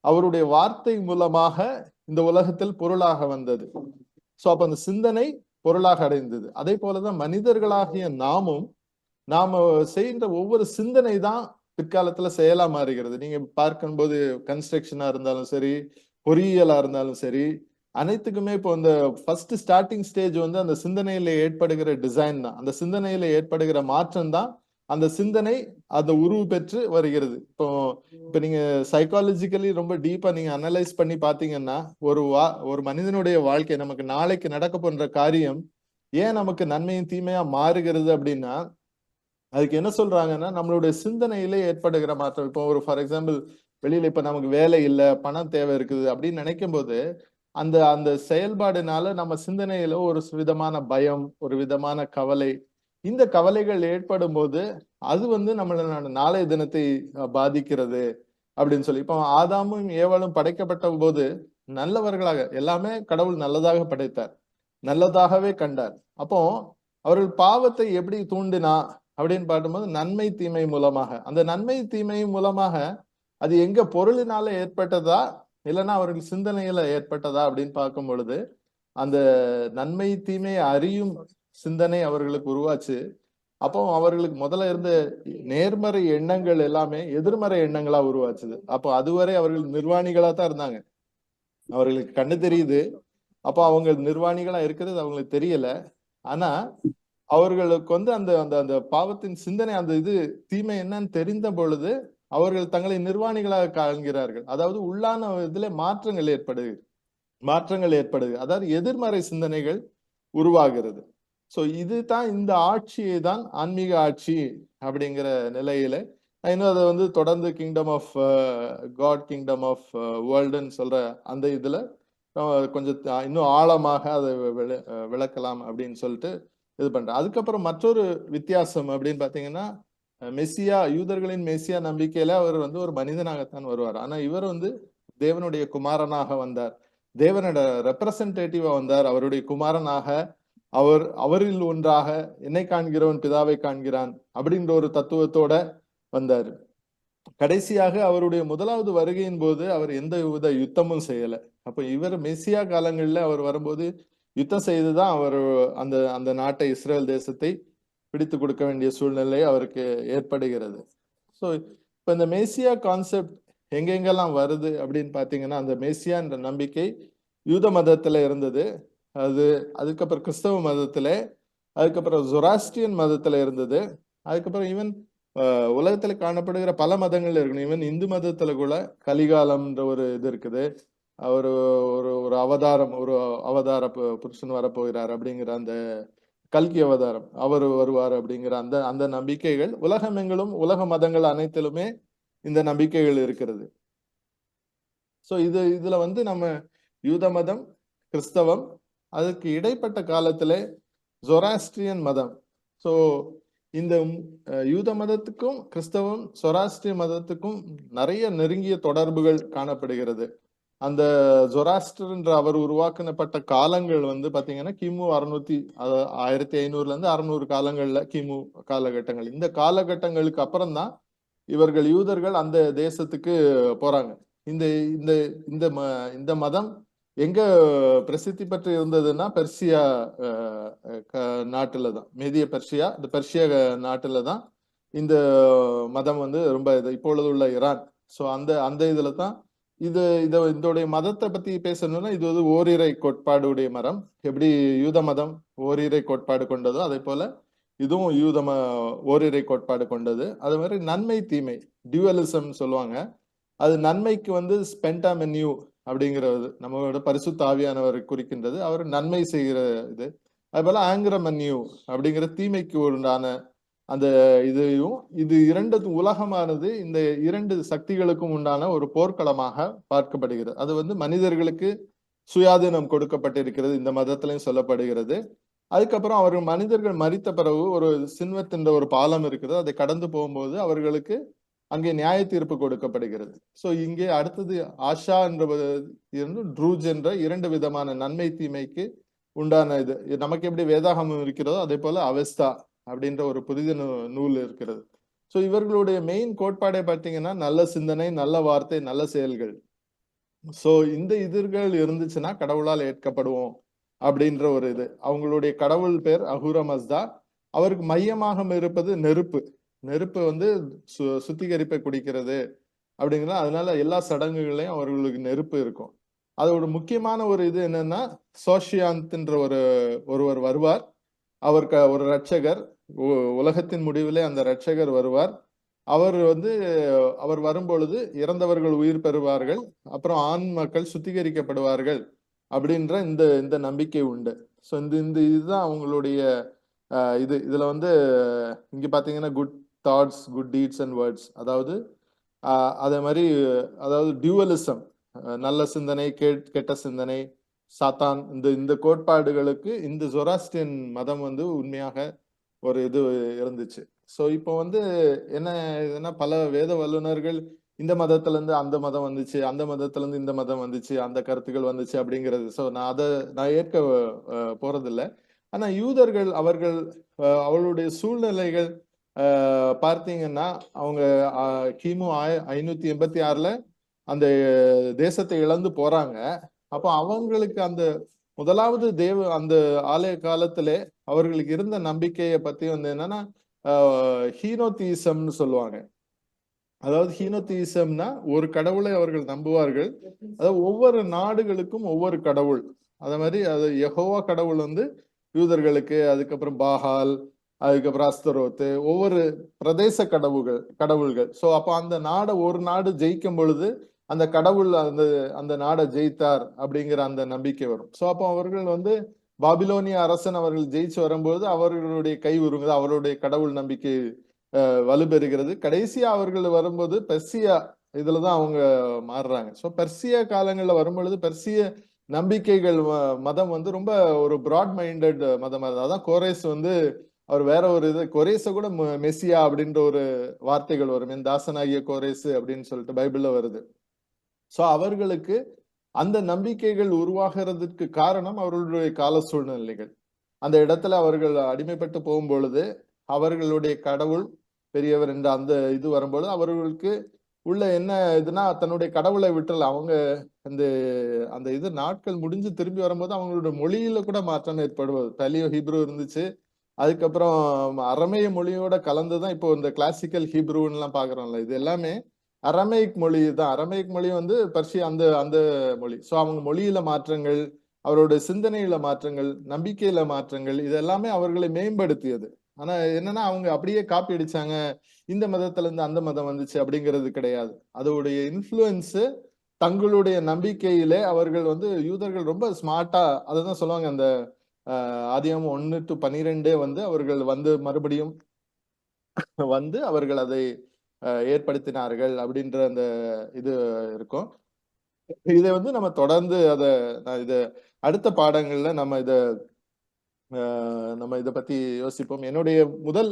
அவருடைய வார்த்தை மூலமாக இந்த உலகத்தில் பொருளாக வந்தது. சோ அப்ப அந்த சிந்தனை பொருளாக அடைந்தது. அதே போலதான் மனிதர்களாகிய நாம செய்கின்ற ஒவ்வொரு சிந்தனை தான் பிற்காலத்துல செயலா மாறுகிறது. நீங்க பார்க்கும்போது கன்ஸ்ட்ரக்ஷனா இருந்தாலும் சரி, பொறியியலா இருந்தாலும் சரி, அனைத்துக்குமே இப்போ இந்த ஃபர்ஸ்ட் ஸ்டார்டிங் ஸ்டேஜ் வந்து அந்த சிந்தனையில ஏற்படுகிற டிசைன் தான், அந்த சிந்தனையில ஏற்படுகிற மாற்றம் தான் அந்த சிந்தனை அந்த உருவு பெற்று வருகிறது. இப்போ நீங்க சைக்காலஜிக்கலி ரொம்ப டீப்பா நீங்க அனலைஸ் பண்ணி பாத்தீங்கன்னா, ஒரு மனிதனுடைய வாழ்க்கை நமக்கு நாளைக்கு நடக்க போன்ற காரியம் ஏன் நமக்கு நன்மையும் தீமையா மாறுகிறது அப்படின்னா, அதுக்கு என்ன சொல்றாங்கன்னா, நம்மளுடைய சிந்தனையிலே ஏற்படுகிற மாற்றம். இப்போ ஒரு ஃபார் எக்ஸாம்பிள் வெளியில இப்ப நமக்கு வேலை இல்ல, பணம் தேவை இருக்குது அப்படின்னு நினைக்கும் போது அந்த அந்த செயல்பாடுனால நம்ம சிந்தனையில ஒரு விதமான பயம், ஒரு விதமான கவலை, இந்த கவலைகள் ஏற்படும் போது அது வந்து நம்மளோட நாளைய தினத்தை பாதிக்கிறது அப்படின்னு சொல்லி. இப்போ ஆதாமும் ஏவாளும் படைக்கப்பட்ட போது நல்லவர்களாக, எல்லாமே கடவுள் நல்லதாக படைத்தார், நல்லதாகவே கண்டார். அப்போ அவர்கள் பாவத்தை எப்படி தூண்டினா அப்படின்னு பார்க்கும்போது நன்மை தீமை மூலமாக. அந்த நன்மை தீமை மூலமாக அது எங்க பொருளினால ஏற்பட்டதா இல்லைன்னா அவர்கள் சிந்தனையில ஏற்பட்டதா அப்படின்னு பார்க்கும் பொழுது அந்த நன்மை தீமையை அறியும் சிந்தனை அவர்களுக்கு உருவாச்சு. அப்போ அவர்களுக்கு முதல்ல இருந்த நேர்மறை எண்ணங்கள் எல்லாமே எதிர்மறை எண்ணங்களா உருவாச்சுது. அப்போ அதுவரை அவர்கள் நிர்வாணிகளா தான் இருந்தாங்க, அவர்களுக்கு கண்ணு தெரியுது, அப்போ அவங்க நிர்வாணிகளா இருக்கிறது அவங்களுக்கு தெரியல. ஆனா அவர்களுக்கு வந்து அந்த அந்த அந்த பாவத்தின் சிந்தனை, அந்த இது தீமை என்னன்னு தெரிந்த பொழுது அவர்கள் தங்களை நிர்வாணிகளாக காண்கிறார்கள். அதாவது உள்ளான இதுல மாற்றங்கள் ஏற்படுது, அதாவது எதிர்மறை சிந்தனைகள் உருவாகிறது. சோ இதுதான் இந்த ஆட்சியை தான் ஆன்மீக ஆட்சி அப்படிங்கிற நிலையில இன்னும் அதை வந்து தொடர்ந்து kingdom of God, kingdom of வேர்ல்டுன்னு சொல்ற அந்த இதுல கொஞ்சம் இன்னும் ஆழமாக அதை விளக்கலாம் அப்படின்னு சொல்லிட்டு இது பண்றேன். அதுக்கப்புறம் மற்றொரு வித்தியாசம் அப்படின்னு பாத்தீங்கன்னா, மெஸ்ஸியா, யூதர்களின் மெஸ்ஸியா நம்பிக்கையில அவர் வந்து ஒரு மனிதனாகத்தான் வருவார். ஆனா இவர் வந்து தேவனுடைய குமாரனாக வந்தார், தேவனோட ரெப்ரசன்டேட்டிவா வந்தார், அவருடைய குமாரனாக. அவரில் ஒன்றாக என்னை காண்கிறவன் பிதாவை காண்கிறான் அப்படின்ற ஒரு தத்துவத்தோட வந்தார். கடைசியாக அவருடைய முதலாவது வருகையின் போது அவர் எந்த வித யுத்தமும் செய்யல. அப்ப இவர் மெஸ்ஸியா காலங்கள்ல அவர் வரும்போது யுத்தம் செய்துதான் அவர் அந்த அந்த நாட்டை, இஸ்ரேல் தேசத்தை பிடித்து கொடுக்க வேண்டிய சூழ்நிலை அவருக்கு ஏற்படுகிறது. ஸோ இப்ப இந்த மேசியா கான்செப்ட் எங்கெங்கெல்லாம் வருது அப்படின்னு பாத்தீங்கன்னா, அந்த மேசியான்ற நம்பிக்கை யூத மதத்துல இருந்தது, அதுக்கப்புறம் கிறிஸ்தவ மதத்துல, அதுக்கப்புறம் ஜொராஸ்ட்ரியன் மதத்துல இருந்தது, அதுக்கப்புறம் ஈவன் உலகத்துல காணப்படுகிற பல மதங்கள்ல இருக்கணும். ஈவன் இந்து மதத்துல கூட கலிகாலம்ன்ற ஒரு இது இருக்குது. ஒரு ஒரு ஒரு அவதாரம், ஒரு அவதார புருஷன் வரப்போகிறார் அப்படிங்கிற அந்த கல்கி அவதாரம், அவர் வருவார் அப்படிங்கிற அந்த அந்த நம்பிக்கைகள் உலகமெங்கிலும், உலக மதங்கள் அனைத்திலுமே இந்த நம்பிக்கைகள் இருக்கிறது. சோ இதுல வந்து நம்ம யூத மதம், கிறிஸ்தவம், அதுக்கு இடைப்பட்ட காலத்துல ஜொராஸ்ட்ரியன் மதம். சோ இந்த யூத மதத்துக்கும் கிறிஸ்தவம், சொராஸ்ட்ரிய மதத்துக்கும் நிறைய நெருங்கிய தொடர்புகள் காணப்படுகிறது. அந்த ஜொராஸ்டர் அவர் உருவாக்கப்பட்ட காலங்கள் வந்து பாத்தீங்கன்னா கிமு 1500 இருந்து 600 காலங்கள்ல, கிமு காலகட்டங்கள். இந்த காலகட்டங்களுக்கு அப்புறம் தான் இவர்கள் யூதர்கள் அந்த தேசத்துக்கு போறாங்க. இந்த இந்த இந்த இந்த மதம் எங்க பிரசித்தி பெற்று இருந்ததுன்னா பெர்சியா நாட்டுல தான், மேதிய பெர்சியா, இந்த பெர்சியா நாட்டுல தான் இந்த மதம் வந்து ரொம்ப இப்பொழுது உள்ள ஈரான். சோ அந்த அந்த இதுல தான் இதோடைய மதத்தை பத்தி பேசணும்னா, இது வந்து ஓரிரை கோட்பாடுடைய மரம். எப்படி யூத மதம் ஓரிரை கோட்பாடு கொண்டதோ அதே போல இதுவும் ஓரிரை கோட்பாடு கொண்டது. அது மாதிரி நன்மை தீமை டியூவலிசம் சொல்லுவாங்க. அது நன்மைக்கு வந்து ஸ்பென்டாமென்யூ அப்படிங்கிறது நம்மளோட பரிசுத்த ஆவியானவர் குறிக்கின்றது, அவர் நன்மை செய்கிற இது. அது போல ஆங்கிரமன்யூ அப்படிங்கிற தீமைக்கு உண்டான அந்த இதையும், இது இரண்டு உலகமானது இந்த இரண்டு சக்திகளுக்கும் உண்டான ஒரு போர்க்களமாக பார்க்கப்படுகிறது. அது வந்து மனிதர்களுக்கு சுயாதீனம் கொடுக்கப்பட்டிருக்கிறது, இந்த மதத்திலையும் சொல்லப்படுகிறது. அதுக்கப்புறம் அவர்கள் மனிதர்கள் மரித்த பிறகு ஒரு சின்வத்தின் ஒரு பாலம் இருக்குது, அதை கடந்து போகும்போது அவர்களுக்கு அங்கே நியாய தீர்ப்பு கொடுக்கப்படுகிறது. சோ இங்கே அடுத்தது ஆஷா என்ற ட்ரூஜ் என்ற இரண்டு விதமான நன்மை தீமைக்கு உண்டான இது. நமக்கு எப்படி வேதாகமம் இருக்கிறதோ அதே போல அவஸ்தா அப்படின்ற ஒரு புதிய நூல் இருக்கிறது. சோ இவர்களுடைய மெயின் கோட்பாடை பார்த்தீங்கன்னா நல்ல சிந்தனை, நல்ல வார்த்தை, நல்ல செயல்கள். சோ இந்த எதிர்கள் இருந்துச்சுன்னா கடவுளால் ஏற்கப்படுவோம் அப்படின்ற ஒரு இது. அவங்களுடைய கடவுள் பேர் அஹூர மஸ்தா. அவருக்கு மையமாக இருப்பது நெருப்பு. நெருப்பு வந்து சுத்திகரிப்பை குடிக்கிறது அப்படிங்கிற, அதனால எல்லா சடங்குகளையும் அவர்களுக்கு நெருப்பு இருக்கும். அதோட முக்கியமான ஒரு இது என்னன்னா, சோஷியாந்த்ன்ற ஒருவர் வருவார். அவருக்கு ஒரு ரட்சகர், உலகத்தின் முடிவிலே அந்த ரட்சகர் வருவார். அவர் வரும்பொழுது இறந்தவர்கள் உயிர் பெறுவார்கள், அப்புறம் ஆண் மக்கள் சுத்திகரிக்கப்படுவார்கள் அப்படின்ற இந்த இந்த நம்பிக்கை உண்டு. ஸோ இந்த இதுதான் அவங்களுடைய இதுல வந்து இங்க பாத்தீங்கன்னா good thoughts, good deeds and words, அதாவது அதே மாதிரி, அதாவது டியூவலிசம், நல்ல சிந்தனை, கெட்ட சிந்தனை, சாத்தான், இந்த கோட்பாடுகளுக்கு இந்த ஜொராஸ்ட்ரியன் மதம் வந்து உண்மையாக ஒரு இது இருந்துச்சு. சோ இப்போ வந்து என்ன பல வேத வல்லுநர்கள் இந்த மதத்துல இருந்து அந்த மதம் வந்துச்சு, அந்த மதத்துல இருந்து இந்த மதம் வந்துச்சு, அந்த கருத்துக்கள் வந்துச்சு அப்படிங்கிறது. சோ நான் ஏற்க போறதில்லை. ஆனா யூதர்கள் அவர்களுடைய சூழ்நிலைகள் பார்த்தீங்கன்னா, அவங்க கிமு 586 அந்த தேசத்தை இழந்து போறாங்க. அப்போ அவங்களுக்கு அந்த முதலாவது அந்த ஆலய காலத்திலே அவர்களுக்கு இருந்த நம்பிக்கையை பத்தி வந்து என்னன்னா, ஹீனோதீசம்னு சொல்லுவாங்க. அதாவது ஹீனோதீசம்னா ஒரு கடவுளை அவர்கள் நம்புவார்கள். அதாவது ஒவ்வொரு நாடுகளுக்கும் ஒவ்வொரு கடவுள். அதே மாதிரி அது யெகோவா கடவுள் வந்து யூதர்களுக்கு, அதுக்கப்புறம் பாகால், அதுக்கப்புறம் அஸ்தரோத்து, ஒவ்வொரு பிரதேச கடவுள்கள். சோ அப்ப அந்த நாடை ஒரு நாடு ஜெயிக்கும் பொழுது அந்த கடவுள் அந்த அந்த நாடை ஜெயித்தார் அப்படிங்கிற அந்த நம்பிக்கை வரும். சோ அப்போ அவர்கள் வந்து பாபிலோனிய அரசன் அவர்கள் ஜெயிச்சு வரும்போது அவர்களுடைய கை உருங்குது, அவருடைய கடவுள் நம்பிக்கை வலுப்பெறுகிறது. கடைசியா அவர்கள் வரும்போது பெர்சியா இதுலதான் அவங்க மாறுறாங்க. சோ பெர்சியா காலங்கள்ல வரும்பொழுது பெர்சிய நம்பிக்கைகள் மதம் வந்து ரொம்ப ஒரு பிராட் மைண்டட் மதமா இருந்தது. அதான் கோரேஸ் வந்து அவர் வேற ஒரு இது கொரேஸ கூட மெஸ்ஸியா அப்படின்ற ஒரு வார்த்தைகள் வரும். என் தாசனாகிய கோரேஸ் அப்படின்னு சொல்லிட்டு பைபிள்ல வருது. சோ அவர்களுக்கு அந்த நம்பிக்கைகள் உருவாகிறதுக்கு காரணம் அவர்களுடைய கால சூழ்நிலைகள். அந்த இடத்துல அவர்கள் அடிமைப்பட்டு போகும்பொழுது அவர்களுடைய கடவுள் பெரியவர் என்ற அந்த இது வரும்பொழுது அவர்களுக்கு உள்ள என்ன இதுனா தன்னுடைய கடவுளை விட்டுல அவங்க அந்த அந்த இது நாட்கள் முடிஞ்சு திரும்பி வரும்போது அவங்களோட மொழியில கூட மாற்றம் ஏற்படுவது. பலியோ ஹீப்ரு இருந்துச்சு, அதுக்கப்புறம் அரமேய மொழியோட கலந்துதான் இப்போ இந்த கிளாசிக்கல் ஹீப்ருன்னு எல்லாம் பாக்குறோம்ல. இது எல்லாமே அரமேயிக் மொழி தான். அரமேயிக் மொழி வந்து பர்ஷியா அந்த அந்த மொழி. சோ அவங்க மொழியில மாற்றங்கள், அவருடைய சிந்தனையில மாற்றங்கள், நம்பிக்கையில மாற்றங்கள், இது எல்லாமே அவர்களை மேம்படுத்தியது. ஆனா என்னன்னா அவங்க அப்படியே காப்பி அடிச்சாங்க, இந்த மதத்துல இருந்து அந்த மதம் வந்துச்சு அப்படிங்கிறது கிடையாது. அதோடைய இன்ஃப்ளூயன்ஸ் தங்களுடைய நம்பிக்கையிலே அவர்கள் வந்து யூதர்கள் ரொம்ப ஸ்மார்ட்டா அததான் சொல்லுவாங்க. அந்த ஆதியாகமம் 1-12 வந்து அவர்கள் வந்து மறுபடியும் வந்து அவர்கள் அதை ஏற்படுத்தினார்கள் அப்படின்ற அந்த இது இருக்கும். இதை வந்து நம்ம தொடர்ந்து இத அடுத்த பாடங்கள்ல நம்ம இத பத்தி யோசிப்போம். என்னுடைய முதல்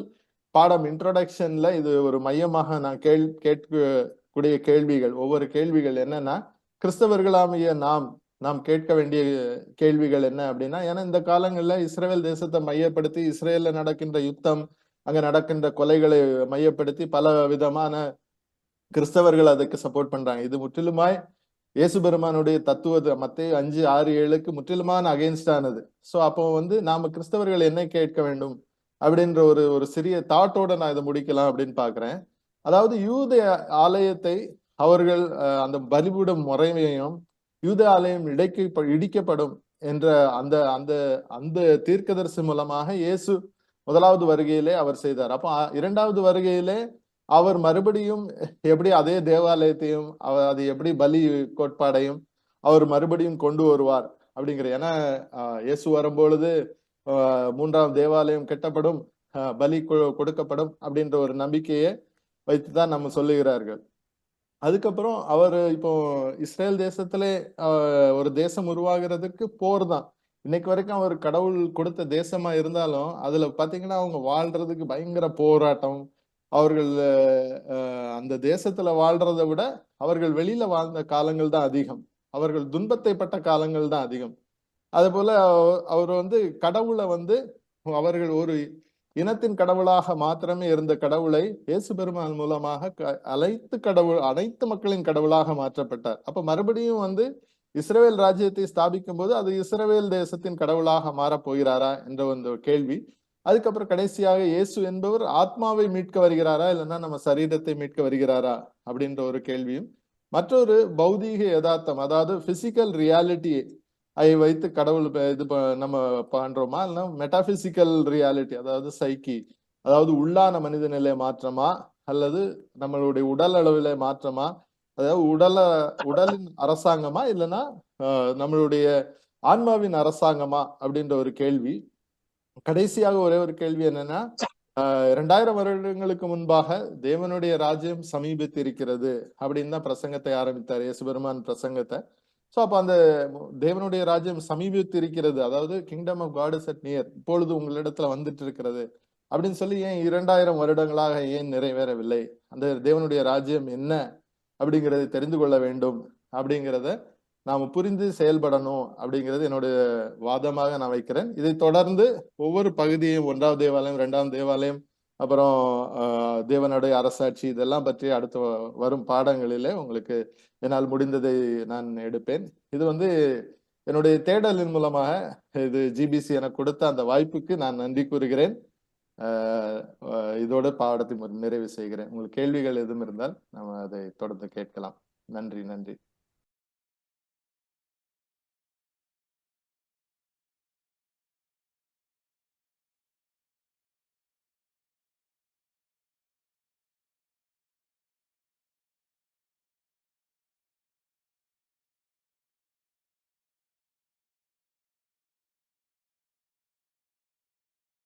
பாடம் இன்ட்ரோடக்ஷன்ல இது ஒரு மையமாக நான் கேட்கக்கூடிய கேள்விகள், ஒவ்வொரு கேள்விகள் என்னன்னா, கிறிஸ்தவர்களாகிய நாம் கேட்க வேண்டிய கேள்விகள் என்ன அப்படின்னா, ஏன்னா இந்த காலங்கள்ல இஸ்ரேல் தேசத்தை மையப்படுத்தி இஸ்ரேல்ல நடக்கின்ற யுத்தம், அங்க நடக்கின்ற கொலைகளை மையப்படுத்தி பல விதமான கிறிஸ்தவர்கள் அதுக்கு சப்போர்ட் பண்றாங்க. இது முற்றிலுமாய் இயேசு பெருமானுடைய தத்துவத்தை மத்தேயு 5:6-7க்கு முற்றிலுமான அகைன்ஸ்ட் ஆனது. சோ அப்போ வந்து நாம கிறிஸ்தவர்கள் என்ன கேட்க வேண்டும் அப்படின்ற ஒரு ஒரு சிறிய தாட்டோட நான் இதை முடிக்கலாம் அப்படின்னு பாக்குறேன். அதாவது யூத ஆலயத்தை அவர்கள் அந்த பலிபீடம் முறைமையும் யூத ஆலயம் இடிக்கப்படும் என்ற அந்த அந்த அந்த தீர்க்கதரிசி மூலமாக இயேசு முதலாவது வருகையிலே அவர் செய்தார். அப்போ இரண்டாவது வருகையிலே அவர் மறுபடியும் எப்படி அதே தேவாலயத்தையும் அது எப்படி பலி கோட்பாடையும் அவர் மறுபடியும் கொண்டு வருவார் அப்படிங்கிற. ஏன்னா இயேசு வரும்பொழுது மூன்றாம் தேவாலயம் கட்டப்படும், பலி கொடுக்கப்படும் அப்படின்ற ஒரு நம்பிக்கையை வைத்துதான் நம்ம சொல்லுகிறார்கள். அதுக்கப்புறம் அவர் இப்போ இஸ்ரேல் தேசத்திலே ஒரு தேசம் உருவாகிறதுக்கு போர் தான். இன்னைக்கு வரைக்கும் அவர் கடவுள் கொடுத்த தேசமா இருந்தாலும் அதுல பாத்தீங்கன்னா அவங்க வாழ்றதுக்கு பயங்கர போராட்டம். அவர்கள் அந்த தேசத்துல வாழ்றதை விட அவர்கள் வெளியில வாழ்ந்த காலங்கள் தான் அதிகம். அவர்கள் துன்பத்தை பட்ட காலங்கள் தான் அதிகம். அது போல அவர் வந்து கடவுளை வந்து அவர்கள் ஒரு இனத்தின் கடவுளாக மாத்திரமே இருந்த கடவுளை இயேசு பெருமான் மூலமாக அனைத்து மக்களின் கடவுளாக மாற்றப்பட்டார். அப்ப மறுபடியும் வந்து இஸ்ரவேல் ராஜ்யத்தை ஸ்தாபிக்கும் போது அது இஸ்ரவேல் தேசத்தின் கடவுளாக மாறப் போகிறாரா என்ற ஒரு கேள்வி. அதுக்கப்புறம் கடைசியாக இயேசு என்பவர் ஆத்மாவை மீட்க வருகிறாரா இல்லைன்னா நம்ம சரீரத்தை மீட்க வருகிறாரா அப்படின்ற ஒரு கேள்வியும், மற்றொரு பௌதீக யதார்த்தம் அதாவது பிசிக்கல் ரியாலிட்டி வைத்து கடவுள் நம்ம பண்றோமா இல்லைன்னா மெட்டாபிசிக்கல் ரியாலிட்டி அதாவது சைக்கி அதாவது உள்ளான மனித நிலை மாற்றமா அல்லது நம்மளுடைய உடல் அளவில மாற்றமா, அதாவது உடலின் அரசாங்கமா இல்லைன்னா நம்மளுடைய ஆன்மாவின் அரசாங்கமா அப்படின்ற ஒரு கேள்வி. கடைசியாக ஒரே ஒரு கேள்வி என்னன்னா, 2000 வருடங்களுக்கு முன்பாக தேவனுடைய ராஜ்யம் சமீபித்து இருக்கிறது அப்படின்னு தான் பிரசங்கத்தை ஆரம்பித்தார் இயேசு பெருமான் பிரசங்கத்தை. சோ அப்ப அந்த தேவனுடைய ராஜ்யம் சமீபித்து இருக்கிறது, அதாவது kingdom of God is at near, இப்பொழுது உங்களிடத்துல வந்துட்டு இருக்கிறது அப்படின்னு சொல்லி ஏன் 2000 வருடங்களாக ஏன் நிறைவேறவில்லை, அந்த தேவனுடைய ராஜ்யம் என்ன அப்படிங்கறதை தெரிந்து கொள்ள வேண்டும் அப்படிங்கிறத நாம புரிந்து செயல்படணும் அப்படிங்கிறது என்னுடைய வாதமாக நான் வைக்கிறேன். இதை தொடர்ந்து ஒவ்வொரு பகுதியும் 1வது தேவாலயம், 2ஆம் தேவாலயம், அப்புறம் தேவனுடைய அரசாட்சி இதெல்லாம் பற்றி அடுத்து வரும் பாடங்களிலே உங்களுக்கு என்னால் முடிந்ததை நான் எடுப்பேன். இது வந்து என்னுடைய தேடலின் மூலமாக இது ஜிபிசி எனக்கு கொடுத்த அந்த வாய்ப்புக்கு நான் நன்றி கூறுகிறேன். இதோட பாடத்தை நிறைவு செய்கிறேன். உங்களுக்கு கேள்விகள் எதுவும் இருந்தால் நம்ம அதை தொடர்ந்து கேட்கலாம். நன்றி.